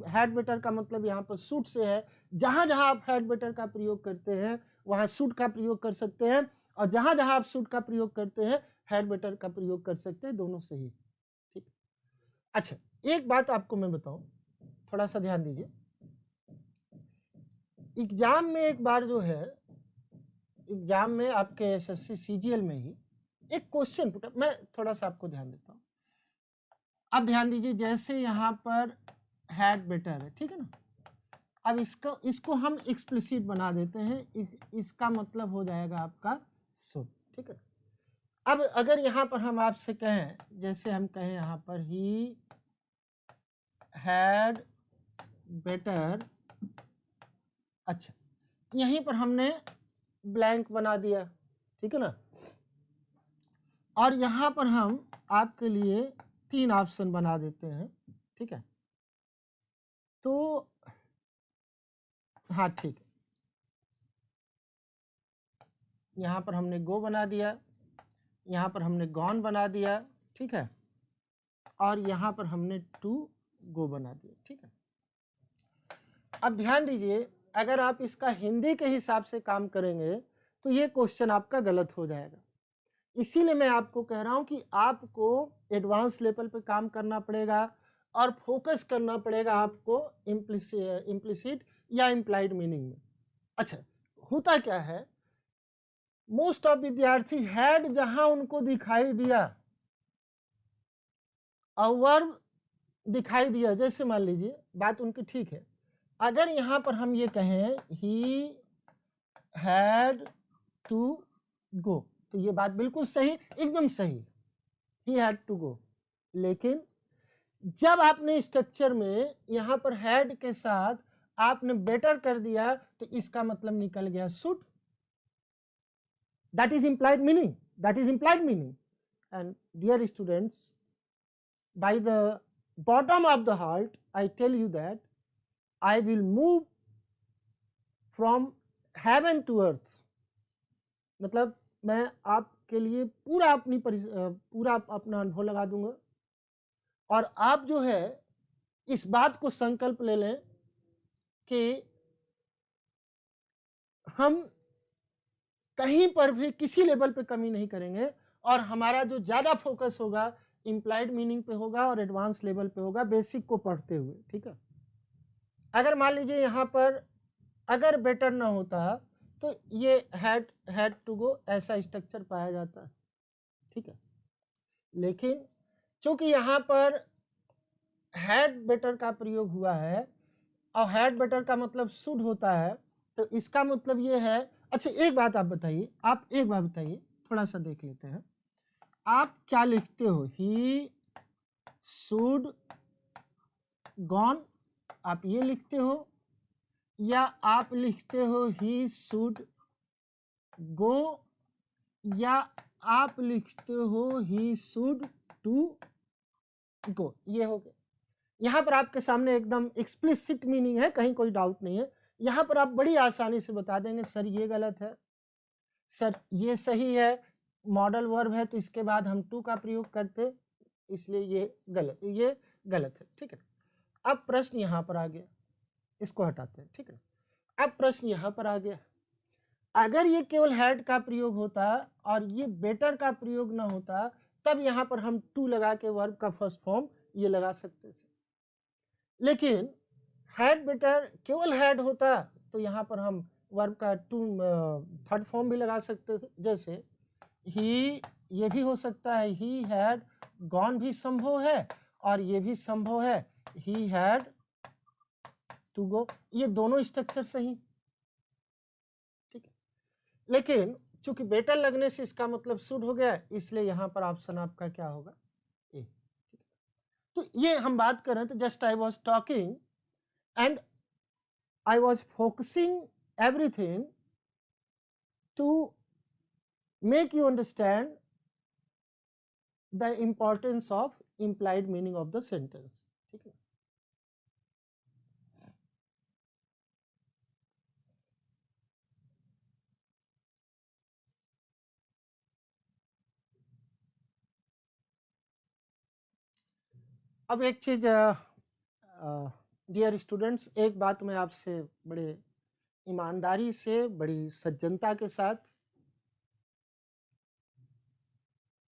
had better का मतलब यहाँ पर should से है, जहाँ जहाँ आप had better का प्रयोग करते हैं वहाँ should का प्रयोग कर सकते हैं, और जहाँ जहाँ आप should का प्रयोग करते हैं had better का प्रयोग कर सकते हैं, दोनों सही। ठीक, अच्छा, एक बात आपको मैं बताऊं, थोड़ा सा ध्यान दीजिए। एग्जाम में एक बार जो है, एग्जाम में आपके एसएससी सीजीएल में ही एक क्वेश्चन पुट, मैं थोड़ा सा आपको ध्यान देता हूं। अब ध्यान दीजिए, जैसे यहाँ पर हैड बेटर है, ठीक है ना, अब इसको हम एक्सप्लिसिट बना देते हैं, इसका मतलब हो जाएगा आपका शुड, ठीक है। अब अगर यहाँ पर हम आपसे कहें, जैसे हम कहें यहाँ पर ही हैड बेटर, अच्छा यहीं पर हमने ब्लैंक बना दिया, ठीक है ना, और यहाँ पर हम आपके लिए 3 ऑप्शन बना देते हैं, ठीक है, तो हाँ ठीक है, यहाँ पर हमने गो बना दिया, यहाँ पर हमने गॉन बना दिया, ठीक है, और यहाँ पर हमने टू गो बना दिया, ठीक है। अब ध्यान दीजिए, अगर आप इसका हिंदी के हिसाब से काम करेंगे तो ये क्वेश्चन आपका गलत हो जाएगा। इसीलिए मैं आपको कह रहा हूं कि आपको एडवांस लेवल पे काम करना पड़ेगा और फोकस करना पड़ेगा आपको इम्प्लिसिट या इम्प्लाइड मीनिंग में। अच्छा, होता क्या है, मोस्ट ऑफ विद्यार्थी हैड जहां उनको दिखाई दिया और वर्ब दिखाई दिया, जैसे मान लीजिए बात उनकी ठीक है, अगर यहां पर हम ये कहें ही हैड टू गो, तो ये बात बिल्कुल सही, एकदम सही, ही हैड टू गो। लेकिन जब आपने स्ट्रक्चर में यहां पर हैड के साथ आपने बेटर कर दिया तो इसका मतलब निकल गया should, that is implied meaning, that is implied meaning. And dear students, by the bottom of the heart I tell you that I will move from heaven to earth, मतलब मैं आपके लिए पूरा अपना अनुभव लगा दूंगा, और आप जो है इस बात को संकल्प ले लें कि हम कहीं पर भी किसी लेवल पे कमी नहीं करेंगे, और हमारा जो ज़्यादा फोकस होगा इम्प्लाइड मीनिंग पे होगा और एडवांस लेवल पे होगा, बेसिक को पढ़ते हुए, ठीक है। अगर मान लीजिए यहाँ पर अगर बेटर ना होता तो ये हैड टू गो ऐसा स्ट्रक्चर पाया जाता है, ठीक है। लेकिन चूंकि यहाँ पर हैड बेटर का प्रयोग हुआ है और हैड बेटर का मतलब शुड होता है, तो इसका मतलब ये है, अच्छा एक बात आप बताइए, आप एक बात बताइए, थोड़ा सा देख लेते हैं, आप क्या लिखते हो, ही शुड गॉन, आप ये लिखते हो, या आप लिखते हो ही शुड गो, या आप लिखते हो ही शुड टू गो, ये हो गया। यहां पर आपके सामने एकदम एक्सप्लिसिट मीनिंग है, कहीं कोई डाउट नहीं है, यहां पर आप बड़ी आसानी से बता देंगे सर ये गलत है, सर ये सही है, मॉडल वर्ब है तो इसके बाद हम टू का प्रयोग करते, इसलिए ये गलत है, ठीक है। अब प्रश्न यहां पर आ गया, इसको हटाते हैं, ठीक है। अब प्रश्न यहां पर आ गया, अगर ये केवल हैड का प्रयोग होता और ये बेटर का प्रयोग ना होता, तब यहां पर हम टू लगा के वर्ब का फर्स्ट फॉर्म ये लगा सकते थे। लेकिन हैड बेटर केवल हैड होता तो यहां पर हम वर्ब का टू थर्ड फॉर्म भी लगा सकते थे, जैसे ही, ये भी हो सकता है ही हैड गॉन भी संभव है, और ये भी संभव है ही हैड टू गो, ये दोनों स्ट्रक्चर सही, ठीक है। लेकिन चूंकि बेटर लगने से इसका मतलब शुड हो गया, इसलिए यहां पर ऑप्शन आपका क्या होगा, ए। तो ये हम बात कर रहे थे, just I was talking and I was focusing everything to make you understand the importance of implied meaning of the sentence, ठीक है। अब एक चीज डियर स्टूडेंट्स, एक बात मैं आपसे बड़े ईमानदारी से, बड़ी सज्जनता के साथ,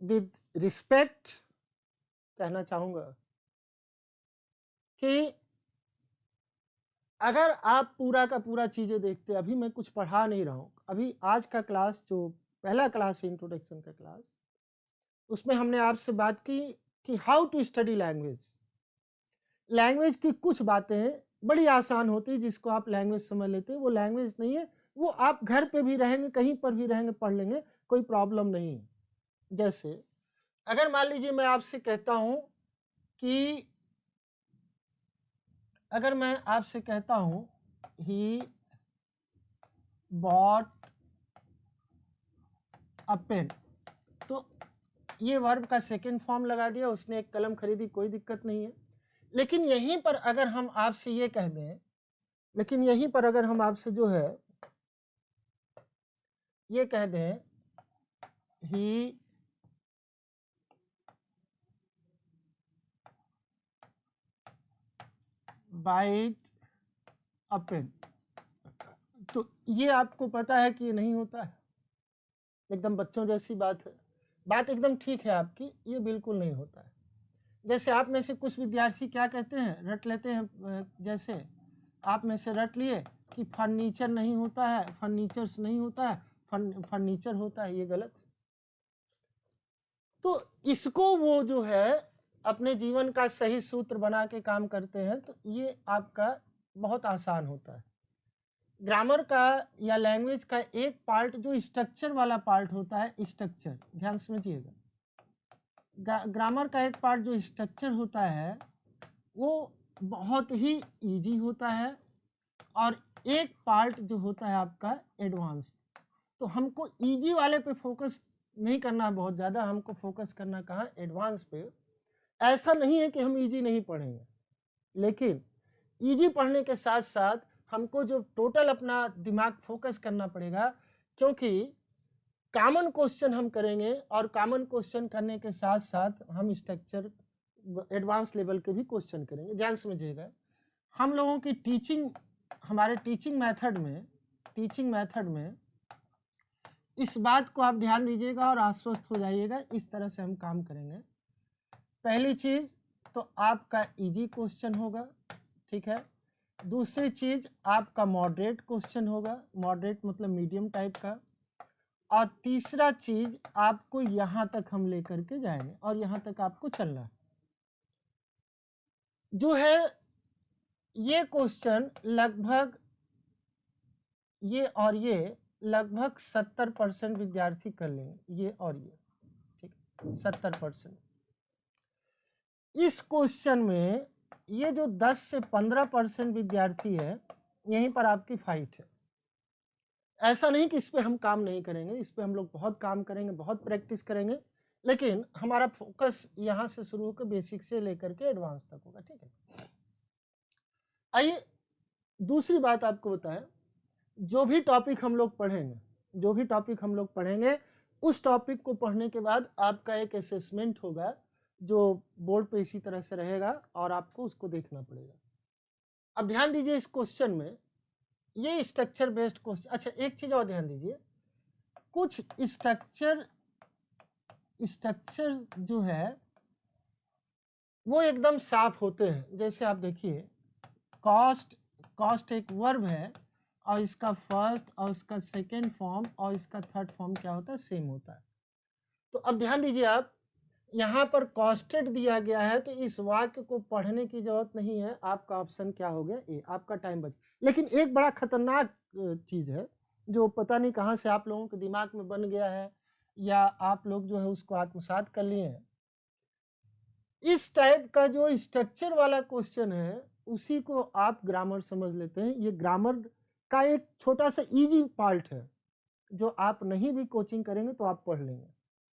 विद रिस्पेक्ट कहना चाहूंगा कि अगर आप पूरा का पूरा चीजें देखते, अभी मैं कुछ पढ़ा नहीं रहा हूं, अभी आज का क्लास जो पहला क्लास है इंट्रोडक्शन का क्लास, उसमें हमने आपसे बात की कि how to study language. Language की कुछ बातें बड़ी आसान होती है, जिसको आप लैंग्वेज समझ लेते हैं, वो लैंग्वेज नहीं है, वो आप घर पे भी रहेंगे, कहीं पर भी रहेंगे, पढ़ लेंगे, कोई प्रॉब्लम नहीं है। जैसे अगर मान लीजिए मैं आपसे कहता हूं कि, अगर मैं आपसे कहता हूं ही बॉट अ पेन, तो ये वर्ब का सेकेंड फॉर्म लगा दिया, उसने एक कलम खरीदी, कोई दिक्कत नहीं है। लेकिन यहीं पर अगर हम आपसे ये कह दें, लेकिन यहीं पर अगर हम आपसे जो है ये कह दें ही बाइट अ पेन, तो ये आपको पता है कि ये नहीं होता है, एकदम बच्चों जैसी बात है, बात एकदम ठीक है आपकी, ये बिल्कुल नहीं होता है। जैसे आप में से कुछ विद्यार्थी क्या कहते हैं, रट लेते हैं, जैसे आप में से रट लिए कि फर्नीचर नहीं होता है, फर्नीचर्स नहीं होता है, फर्नीचर होता है, ये गलत। तो इसको वो जो है अपने जीवन का सही सूत्र बना के काम करते हैं, तो ये आपका बहुत आसान होता है। ग्रामर का या लैंग्वेज का एक पार्ट जो स्ट्रक्चर वाला पार्ट होता है, स्ट्रक्चर ध्यान समझिएगा, ग्रामर का एक पार्ट जो स्ट्रक्चर होता है वो बहुत ही इजी होता है, और एक पार्ट जो होता है आपका एडवांस। तो हमको इजी वाले पे फोकस नहीं करना बहुत ज़्यादा, हमको फोकस करना कहाँ, एडवांस पे। ऐसा नहीं है कि हम इजी नहीं पढ़ेंगे, लेकिन इजी पढ़ने के साथ साथ हमको जो टोटल अपना दिमाग फोकस करना पड़ेगा, क्योंकि कॉमन क्वेश्चन हम करेंगे, और कॉमन क्वेश्चन करने के साथ साथ हम स्ट्रक्चर एडवांस लेवल के भी क्वेश्चन करेंगे। ध्यान समझिएगा, हम लोगों की टीचिंग, हमारे टीचिंग मेथड में इस बात को आप ध्यान दीजिएगा और आश्वस्त हो जाइएगा, इस तरह से हम काम करेंगे। पहली चीज तो आपका इजी क्वेश्चन होगा, ठीक है। दूसरी चीज आपका मॉडरेट क्वेश्चन होगा, मॉडरेट मतलब मीडियम टाइप का। और तीसरा चीज आपको यहां तक हम लेकर के जाएंगे, और यहां तक आपको चलना है। जो है ये क्वेश्चन लगभग ये और ये लगभग 70% विद्यार्थी कर लेंगे, ये और ये, ठीक, 70%। इस क्वेश्चन में ये जो 10 से 15% विद्यार्थी है, यहीं पर आपकी फाइट है। ऐसा नहीं कि इस पे हम काम नहीं करेंगे, इस पे हम लोग बहुत काम करेंगे, बहुत प्रैक्टिस करेंगे, लेकिन हमारा फोकस यहाँ से शुरू होकर बेसिक से लेकर के एडवांस तक होगा, ठीक है। आइए दूसरी बात आपको बताएं, जो भी टॉपिक हम लोग पढ़ेंगे, उस टॉपिक को पढ़ने के बाद आपका एक असेसमेंट होगा, जो बोर्ड पे इसी तरह से रहेगा, और आपको उसको देखना पड़ेगा। अब ध्यान दीजिए इस क्वेश्चन में, ये स्ट्रक्चर बेस्ड क्वेश्चन। अच्छा एक चीज और ध्यान दीजिए, कुछ स्ट्रक्चर जो है वो एकदम साफ होते हैं। जैसे आप देखिए, कॉस्ट एक वर्ब है, और इसका फर्स्ट और इसका सेकेंड फॉर्म और इसका थर्ड फॉर्म क्या होता है, सेम होता है। तो अब ध्यान दीजिए आप, यहाँ पर कॉस्टेड दिया गया है, तो इस वाक्य को पढ़ने की जरूरत नहीं है। आपका ऑप्शन क्या हो गया? ए। आपका टाइम बच। लेकिन एक बड़ा खतरनाक चीज है जो पता नहीं कहाँ से आप लोगों के दिमाग में बन गया है, या आप लोग जो है उसको आत्मसात कर लिए हैं। इस टाइप का जो स्ट्रक्चर वाला क्वेश्चन है उसी को आप ग्रामर समझ लेते हैं। ये ग्रामर का एक छोटा सा इजी पार्ट है जो आप नहीं भी कोचिंग करेंगे तो आप पढ़ लेंगे,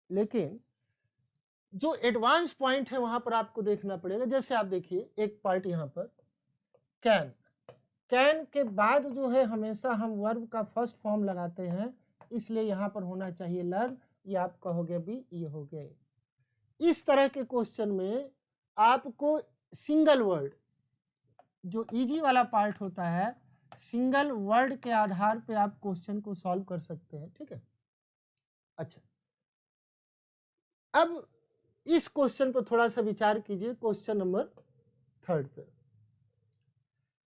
लेकिन जो एडवांस पॉइंट है वहां पर आपको देखना पड़ेगा। जैसे आप देखिए एक पार्ट यहाँ पर कैन, कैन के बाद जो है हमेशा हम वर्ब का फर्स्ट फॉर्म लगाते हैं, इसलिए यहाँ पर होना चाहिए लर्न। ये आप कहोगे भी, ये हो गए। इस तरह के क्वेश्चन में आपको सिंगल वर्ड, जो इजी वाला पार्ट होता है, सिंगल वर्ड के आधार पे आप क्वेश्चन को सॉल्व कर सकते हैं। ठीक है, अच्छा अब इस क्वेश्चन पर थोड़ा सा विचार कीजिए। क्वेश्चन नंबर 3 पे,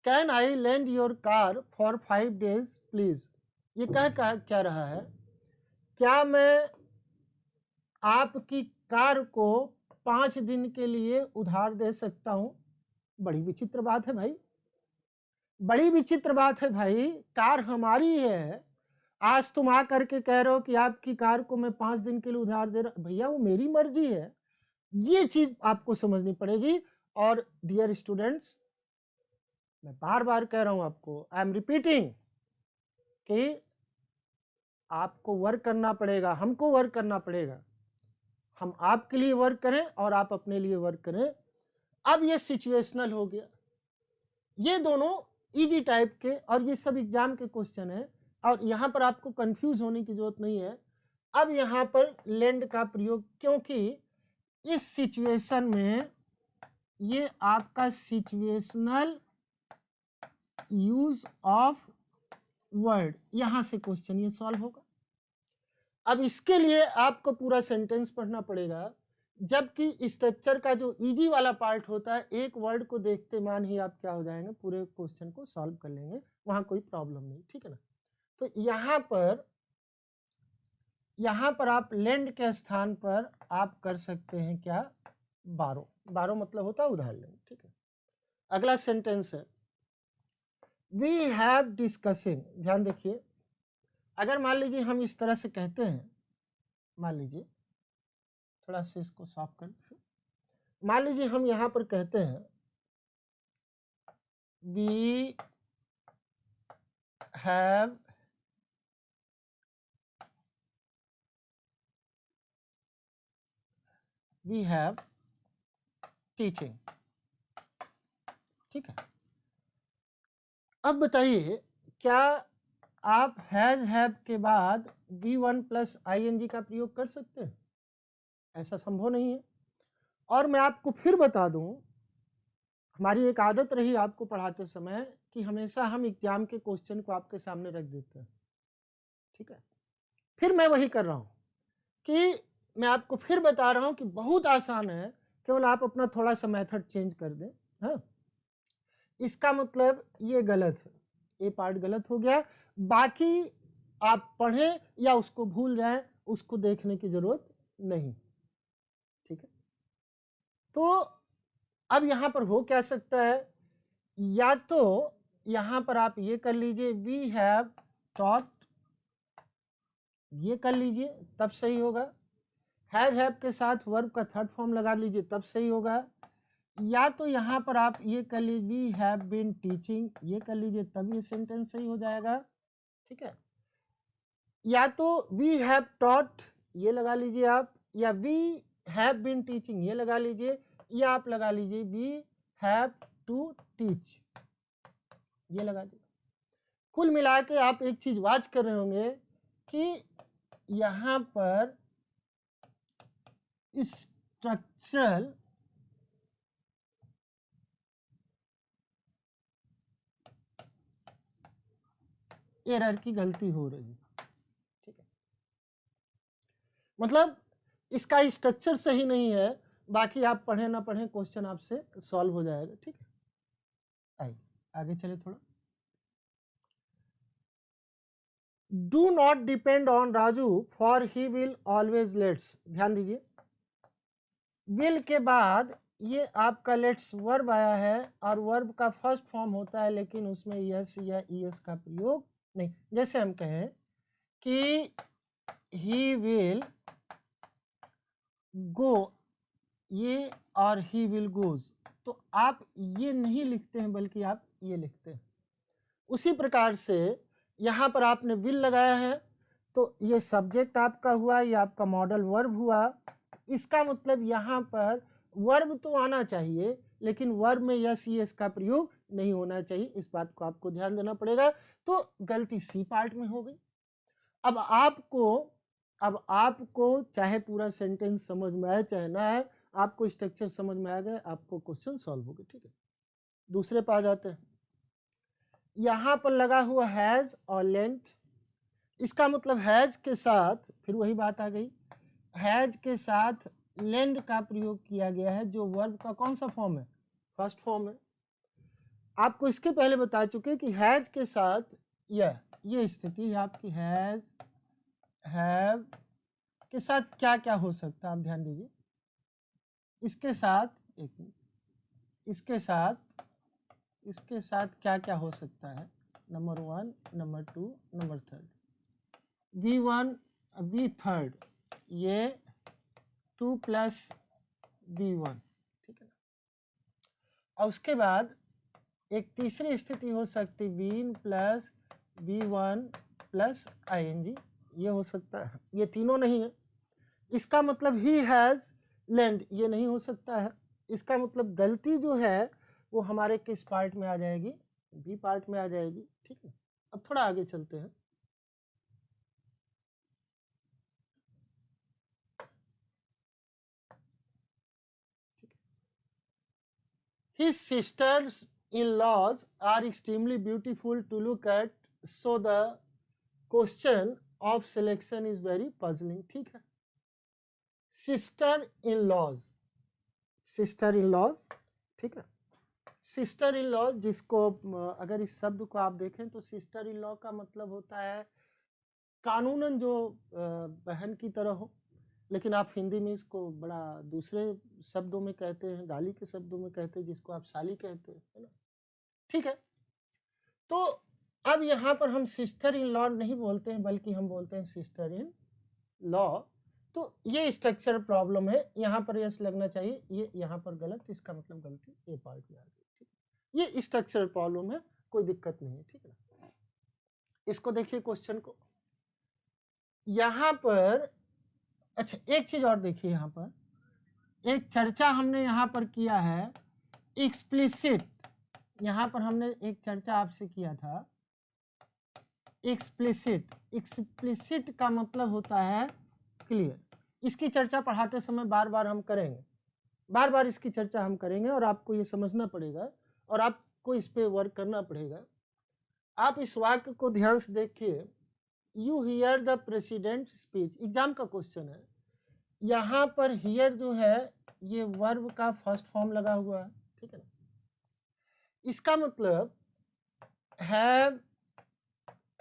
can I lend your car for 5 days please. ये क्या रहा है? क्या मैं आपकी कार को 5 दिन के लिए उधार दे सकता हूं? बड़ी विचित्र बात है भाई, बड़ी विचित्र बात है भाई। कार हमारी है, आज तुम आ करके कह रहे हो कि आपकी कार को मैं 5 दिन के लिए उधार दे रहा। भैया वो मेरी मर्जी है, ये चीज आपको समझनी पड़ेगी। और डियर स्टूडेंट्स, मैं बार बार कह रहा हूं आपको, आई एम रिपीटिंग, कि आपको वर्क करना पड़ेगा, हमको वर्क करना पड़ेगा। हम आपके लिए वर्क करें और आप अपने लिए वर्क करें। अब ये सिचुएशनल हो गया, ये दोनों इजी टाइप के, और ये सब एग्जाम के क्वेश्चन है, और यहाँ पर आपको कंफ्यूज होने की जरूरत नहीं है। अब यहाँ पर लेंड का प्रयोग, क्योंकि इस सिचुएशन में ये आपका सिचुएशनल यूज ऑफ वर्ड, यहां से क्वेश्चन ये सॉल्व होगा। अब इसके लिए आपको पूरा सेंटेंस पढ़ना पड़ेगा, जबकि स्ट्रक्चर का जो इजी वाला पार्ट होता है, एक वर्ड को देखते मान ही आप क्या हो जाएंगे, पूरे क्वेश्चन को सॉल्व कर लेंगे, वहां कोई प्रॉब्लम नहीं। ठीक है ना? तो यहाँ पर आप लेंड के स्थान पर आप कर सकते हैं क्या? बारो। बारो मतलब होता है उधार लेंगे। ठीक है, अगला सेंटेंस है वी हैव डिस्कसिंग। ध्यान देखिए, अगर मान लीजिए हम इस तरह से कहते हैं, मान लीजिए थोड़ा सा इसको साफ कर, मान लीजिए हम यहां पर कहते हैं वी हैव टीचिंग। ठीक है, अब बताइए, क्या आप हैव के बाद V1 प्लस ING का प्रयोग कर सकते हैं? ऐसा संभव नहीं है। और मैं आपको फिर बता दूं, हमारी एक आदत रही आपको पढ़ाते समय कि हमेशा हम एग्जाम के क्वेश्चन को आपके सामने रख देते हैं। ठीक है, फिर मैं वही कर रहा हूं कि मैं आपको फिर बता रहा हूं कि बहुत आसान है, केवल आप अपना थोड़ा सा मेथड चेंज कर दें। हाँ, इसका मतलब ये गलत है, ये पार्ट गलत हो गया। बाकी आप पढ़ें या उसको भूल जाएं, उसको देखने की जरूरत नहीं। ठीक है, तो अब यहां पर हो क्या सकता है, या तो यहां पर आप ये कर लीजिए वी हैव टॉट, ये कर लीजिए तब सही होगा। हैव के साथ वर्ब का थर्ड फॉर्म लगा लीजिए तब सही होगा। या तो यहां पर आप ये कर लीजिए वी हैव बीन टीचिंग, ये कर लीजिए तब ये सेंटेंस सही हो जाएगा। ठीक है, या तो वी हैव टॉट ये लगा लीजिए आप, या वी हैव बीन टीचिंग ये लगा लीजिए, या आप लगा लीजिए वी हैव टू टीच ये लगा दीजिए। कुल मिला के आप एक चीज वाच कर रहे होंगे कि यहां पर स्ट्रक्चरल एरर की गलती हो रही है। ठीक है, मतलब इसका स्ट्रक्चर सही नहीं है, बाकी आप पढ़े ना पढ़े क्वेश्चन आपसे सॉल्व हो जाएगा। ठीक है, आइए आगे चले थोड़ा। Do not depend on Raju for he will always let's. ध्यान दीजिए, विल के बाद ये आपका लेट्स वर्ब आया है और वर्ब का फर्स्ट फॉर्म होता है, लेकिन उसमें यस या ईएस का प्रयोग नहीं। जैसे हम कहें कि ही विल गो, ये और ही विल गोज, तो आप ये नहीं लिखते हैं बल्कि आप ये लिखते हैं। उसी प्रकार से यहाँ पर आपने विल लगाया है तो ये सब्जेक्ट आपका हुआ, ये आपका मॉडल वर्ब हुआ। इसका मतलब यहाँ पर वर्ब तो आना चाहिए लेकिन वर्ब में यस यस का प्रयोग नहीं होना चाहिए, इस बात को आपको ध्यान देना पड़ेगा। तो गलती सी पार्ट में हो गई। अब आपको चाहे पूरा सेंटेंस समझ में आए चाहे ना आए, आपको स्ट्रक्चर समझ में आ गए, आपको क्वेश्चन सॉल्व हो गए। ठीक है, दूसरे पे आ जाते हैं। यहाँ पर लगा हुआ हैज और लेंट, इसका मतलब हैज के साथ फिर वही बात आ गई, हैज के साथ लेंड का प्रयोग किया गया है जो वर्ब का कौन सा फॉर्म है, फर्स्ट फॉर्म है। आपको इसके पहले बता चुके कि हैज के साथ ये स्थिति है आपकी, हैज हैव के साथ क्या क्या हो सकता है, आप ध्यान दीजिए। इसके साथ एक मिनट, इसके साथ क्या क्या हो सकता है, number 1, number 2, number 3, V1 V3, ये 2 प्लस V1, ठीक है ना। और उसके बाद एक तीसरी स्थिति हो सकती V plus V1 plus ING, ये हो सकता है। ये तीनों नहीं है, इसका मतलब ही हैज लैंड, ये नहीं हो सकता है। इसका मतलब गलती जो है वो हमारे किस पार्ट में आ जाएगी, बी पार्ट में आ जाएगी। ठीक है, अब थोड़ा आगे चलते हैं। His sisters-in-laws are extremely beautiful to look at, so the question of selection is very puzzling. ठीक है, sister-in-laws, ठीक है, sister-in-law जिसको अगर इस शब्द को आप देखें तो sister-in-law का मतलब होता है कानूनन जो बहन की तरह हो, लेकिन आप हिंदी में इसको बड़ा दूसरे शब्दों में कहते हैं, गाली के शब्दों में कहते हैं, जिसको आप साली कहते हैं, है ना। ठीक है, तो अब यहाँ पर हम सिस्टर इन लॉ नहीं बोलते हैं बल्कि हम बोलते हैं सिस्टर इन लॉ। तो ये स्ट्रक्चर प्रॉब्लम है, यहाँ पर यस लगना चाहिए, ये यहाँ पर गलत, इसका मतलब गलती ए पार्ट में आ गई। ठीक, ये स्ट्रक्चर प्रॉब्लम है, कोई दिक्कत नहीं है। ठीक है, इसको देखिए क्वेश्चन को, यहाँ पर अच्छा एक चीज और देखिए, यहाँ पर एक चर्चा हमने यहाँ पर किया है एक्सप्लिसिट, यहाँ पर हमने एक चर्चा आपसे किया था एक्सप्लिसिट। एक्सप्लिसिट का मतलब होता है क्लियर। इसकी चर्चा पढ़ाते समय बार बार हम करेंगे, बार बार इसकी चर्चा हम करेंगे और आपको ये समझना पड़ेगा और आपको इस पे वर्क करना पड़ेगा। आप इस वाक्य को ध्यान से देखिए, you here the president speech, exam का क्वेश्चन है। यहाँ पर हियर जो है ये वर्ब का फर्स्ट फॉर्म लगा हुआ है। ठीक है ना, इसका मतलब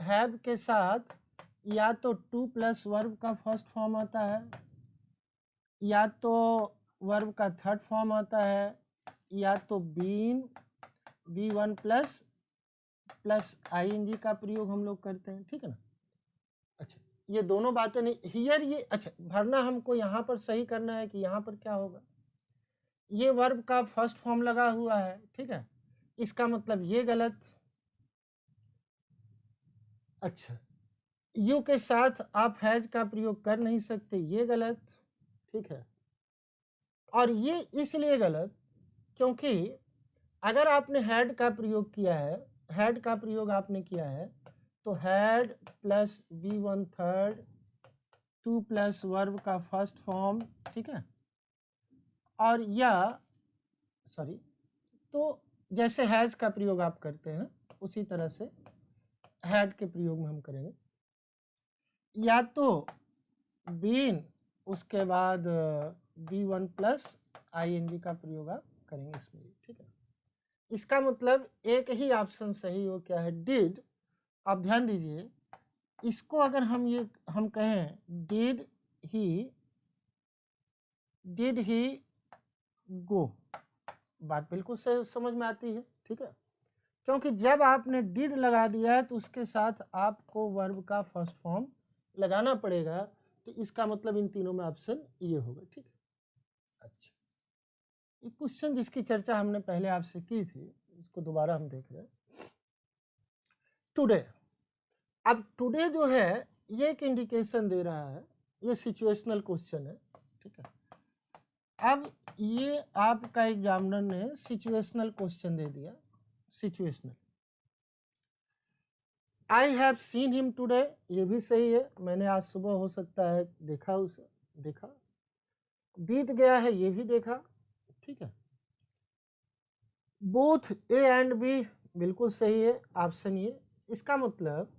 हैव के साथ या तो टू प्लस वर्ब का फर्स्ट फॉर्म आता है या तो वर्ब का थर्ड फॉर्म आता है या तो बीन V1 प्लस ING का प्रयोग हम लोग करते हैं। ठीक है ना, अच्छा ये दोनों बातें नहीं, हियर ये अच्छा भरना हमको यहाँ पर सही करना है कि यहाँ पर क्या होगा, ये वर्ब का फर्स्ट फॉर्म लगा हुआ है। ठीक है, इसका मतलब ये गलत। अच्छा, यू के साथ आप हैज का प्रयोग कर नहीं सकते, ये गलत। ठीक है, और ये इसलिए गलत क्योंकि अगर आपने हैड का प्रयोग किया है, हैड का प्रयोग आपने किया है तो had plus V1 third 2 plus verb का फर्स्ट फॉर्म, ठीक है, और या सॉरी, तो जैसे हैज का प्रयोग आप करते हैं उसी तरह से हैड के प्रयोग में हम करेंगे, या तो बीन उसके बाद V1 प्लस ING का प्रयोग आप करेंगे इसमें। ठीक है, इसका मतलब एक ही ऑप्शन सही हो, क्या है, डिड। आप ध्यान दीजिए, इसको अगर हम कहें डिड ही गो, बात बिल्कुल से समझ में आती है, ठीक है। क्योंकि जब आपने डिड लगा दिया है तो उसके साथ आपको वर्ब का फर्स्ट फॉर्म लगाना पड़ेगा, तो इसका मतलब इन तीनों में ऑप्शन ये होगा, ठीक है। अच्छा, एक क्वेश्चन जिसकी चर्चा हमने पहले आपसे की थी, इसको दोबारा हम देख रहे हैं। टुडे, अब टुडे जो है ये एक इंडिकेशन दे रहा है, ये सिचुएशनल क्वेश्चन है, ठीक है। अब ये आपका एग्जामिनर ने सिचुएशनल क्वेश्चन दे दिया, situational. I have seen him today, ये भी सही है, मैंने आज सुबह हो सकता है देखा उसे, देखा। बीत गया है, ये भी देखा, ठीक है। बोथ ए एंड बी बिल्कुल सही है, ऑप्शन ये। इसका मतलब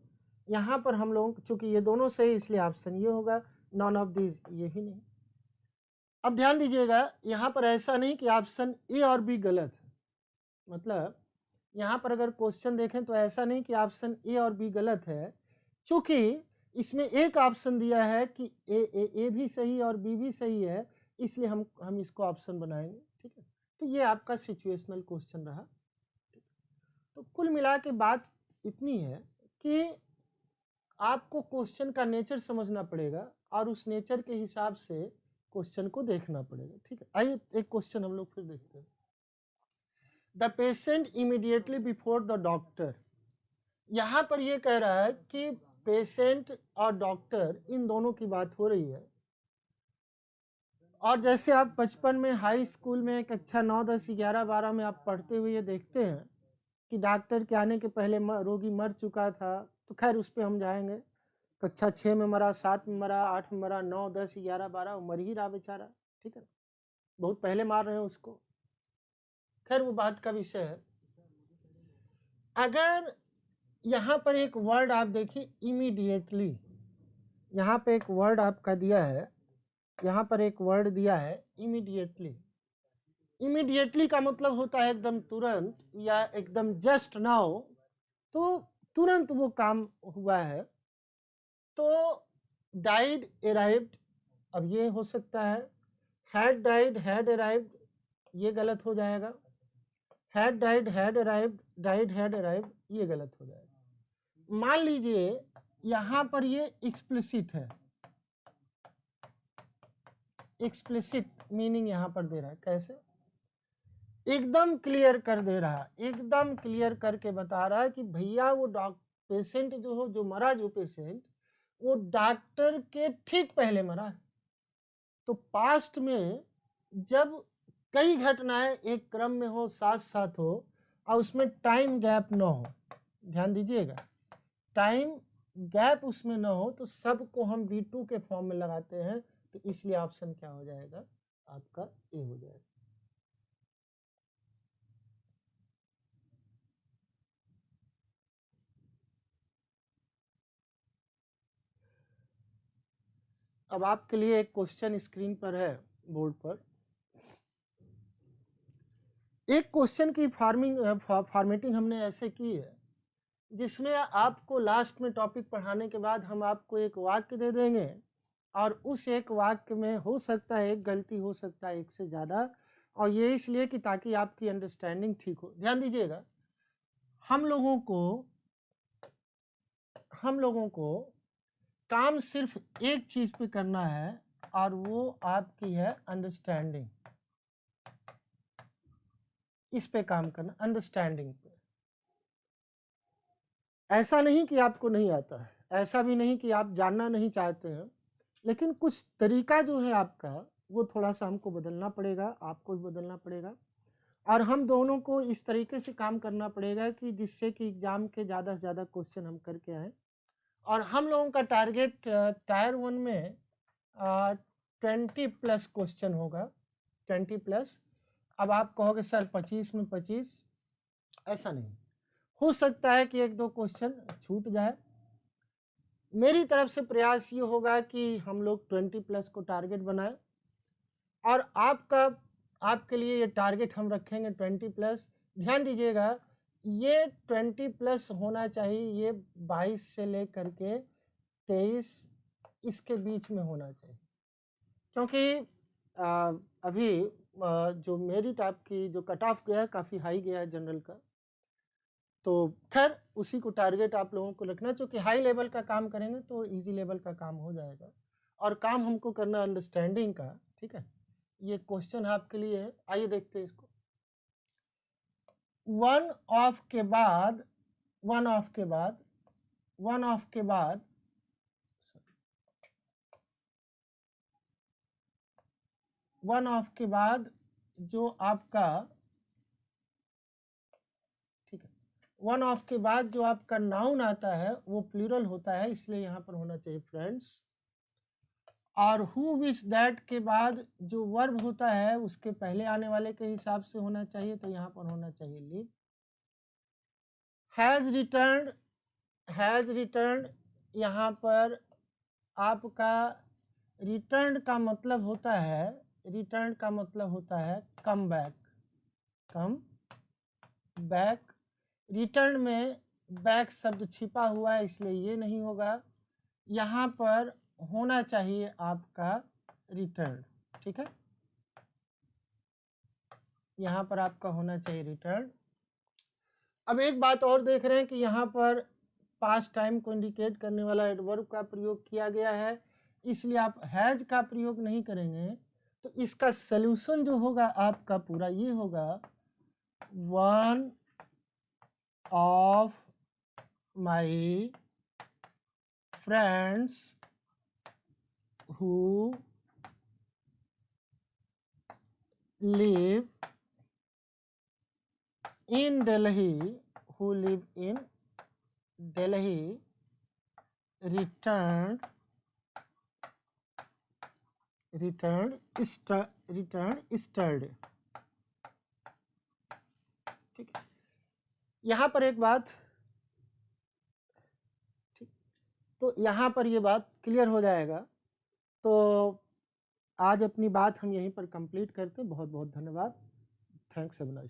यहाँ पर हम लोग, चूंकि ये दोनों सही इसलिए ऑप्शन ये होगा, नॉन ऑफ दीज ये भी नहीं। अब ध्यान दीजिएगा, यहाँ पर ऐसा नहीं कि ऑप्शन ए और बी गलत है, मतलब यहाँ पर अगर क्वेश्चन देखें तो ऐसा नहीं कि ऑप्शन ए और बी गलत है, चूंकि इसमें एक ऑप्शन दिया है कि ए भी सही और बी भी सही है, इसलिए हम इसको ऑप्शन बनाएंगे, ठीक है। तो ये आपका सिचुएशनल क्वेश्चन रहा। तो कुल मिला के बात इतनी है कि आपको क्वेश्चन का नेचर समझना पड़ेगा और उस नेचर के हिसाब से क्वेश्चन को देखना पड़ेगा, ठीक है। आइए एक क्वेश्चन हम लोग फिर देखते हैं। The patient immediately before the doctor, यहाँ पर ये कह रहा है कि पेशेंट और डॉक्टर इन दोनों की बात हो रही है। और जैसे आप बचपन में हाई स्कूल में कक्षा 9, 10, 11, 12 में आप पढ़ते हुए ये देखते हैं कि डॉक्टर के आने के पहले रोगी मर चुका था, तो खैर उस पर हम जाएंगे। कक्षा 6 में मरा, 7 में मरा, 8 में मरा, 9, 10, 11, 12 मर ही रहा बेचारा, ठीक है। बहुत पहले मार रहे हैं उसको, खैर वो बात का विषय है। अगर यहाँ पर एक वर्ड आप देखिए इमीडिएटली, यहाँ पे एक वर्ड आपका दिया है, यहाँ पर एक वर्ड दिया है इमीडिएटली। इमीडिएटली का मतलब होता है एकदम तुरंत या एकदम जस्ट नाउ, तो तुरंत वो काम हुआ है। तो डाइड अराइव्ड, अब ये हो सकता है हैड डाइड हैड अराइव्ड, ये गलत हो जाएगा। Had died had arrived, died had arrived, ये गलत हो जाएगा। मान लीजिए यहाँ पर ये एक्सप्लिसिट है, एक्सप्लिसिट मीनिंग यहाँ पर दे रहा है, कैसे? एकदम क्लियर कर दे रहा है, एकदम क्लियर करके बता रहा है कि भैया वो पेशेंट जो हो, जो मरा जो पेशेंट, वो डॉक्टर के ठीक पहले मरा है। तो पास्ट में जब कई घटनाएं एक क्रम में हो, साथ साथ हो, और उसमें टाइम गैप न हो, ध्यान दीजिएगा, टाइम गैप उसमें न हो, तो सबको हम V2 के फॉर्म में लगाते हैं, तो इसलिए ऑप्शन क्या हो जाएगा आपका, ए हो जाएगा। अब आपके लिए एक क्वेश्चन स्क्रीन पर है, बोर्ड पर। एक क्वेश्चन की फॉर्मेटिंग हमने ऐसे की है जिसमें आपको लास्ट में टॉपिक पढ़ाने के बाद हम आपको एक वाक्य दे देंगे, और उस एक वाक्य में हो सकता है एक गलती, हो सकता है एक से ज़्यादा, और ये इसलिए कि ताकि आपकी अंडरस्टैंडिंग ठीक हो। ध्यान दीजिएगा, हम लोगों को काम सिर्फ एक चीज़ पे करना है, और वो आपकी है अंडरस्टैंडिंग। इस पे काम करना, अंडरस्टैंडिंग पे। ऐसा नहीं कि आपको नहीं आता है, ऐसा भी नहीं कि आप जानना नहीं चाहते हैं, लेकिन कुछ तरीका जो है आपका, वो थोड़ा सा हमको बदलना पड़ेगा, आपको भी बदलना पड़ेगा, और हम दोनों को इस तरीके से काम करना पड़ेगा कि जिससे कि एग्जाम के ज़्यादा से ज़्यादा क्वेश्चन हम करके आएँ। और हम लोगों का टारगेट टायर 1 में 20+ क्वेश्चन होगा, 20+। अब आप कहोगे सर 25 में 25, ऐसा नहीं, हो सकता है कि 1-2 क्वेश्चन छूट जाए। मेरी तरफ से प्रयास ये होगा कि हम लोग 20+ को टारगेट बनाएं, और आपके लिए ये टारगेट हम रखेंगे 20+। ध्यान दीजिएगा, ये 20+ होना चाहिए, ये 22 से लेकर के 23 इसके बीच में होना चाहिए, क्योंकि अभी जो मेरिट आपकी जो कट ऑफ गया है काफ़ी हाई गया है जनरल का, तो खैर उसी को टारगेट आप लोगों को रखना, क्योंकि हाई लेवल का काम करेंगे तो इजी लेवल का काम हो जाएगा, और काम हमको करना अंडरस्टैंडिंग का। ठीक है, ये क्वेश्चन आपके लिए है, आइए देखते हैं इसको। वन ऑफ के बाद वन ऑफ के बाद जो आपका, ठीक है, वन ऑफ के बाद जो आपका नाउन आता है वो प्लूरल होता है, इसलिए यहाँ पर होना चाहिए फ्रेंड्स। और हु विच दैट के बाद जो वर्ब होता है उसके पहले आने वाले के हिसाब से होना चाहिए, तो यहाँ पर होना चाहिए लिव। हैज रिटर्न्ड, यहाँ पर आपका रिटर्न का मतलब होता है कम बैक। रिटर्न में बैक शब्द छिपा हुआ है, इसलिए ये नहीं होगा, यहाँ पर होना चाहिए आपका रिटर्न। ठीक है, यहाँ पर आपका होना चाहिए रिटर्न। अब एक बात और देख रहे हैं कि यहाँ पर पास्ट टाइम को इंडिकेट करने वाला एडवर्ब का प्रयोग किया गया है, इसलिए आप हैज का प्रयोग नहीं करेंगे, तो इसका सल्यूशन जो होगा आपका पूरा ये होगा, one of my friends who live in Delhi returned yesterday। ठीक है, यहाँ पर एक बात, ठीक, तो यहाँ पर ये बात क्लियर हो जाएगा। तो आज अपनी बात हम यहीं पर कंप्लीट करते हैं। बहुत बहुत धन्यवाद। Thanks, have a nice day.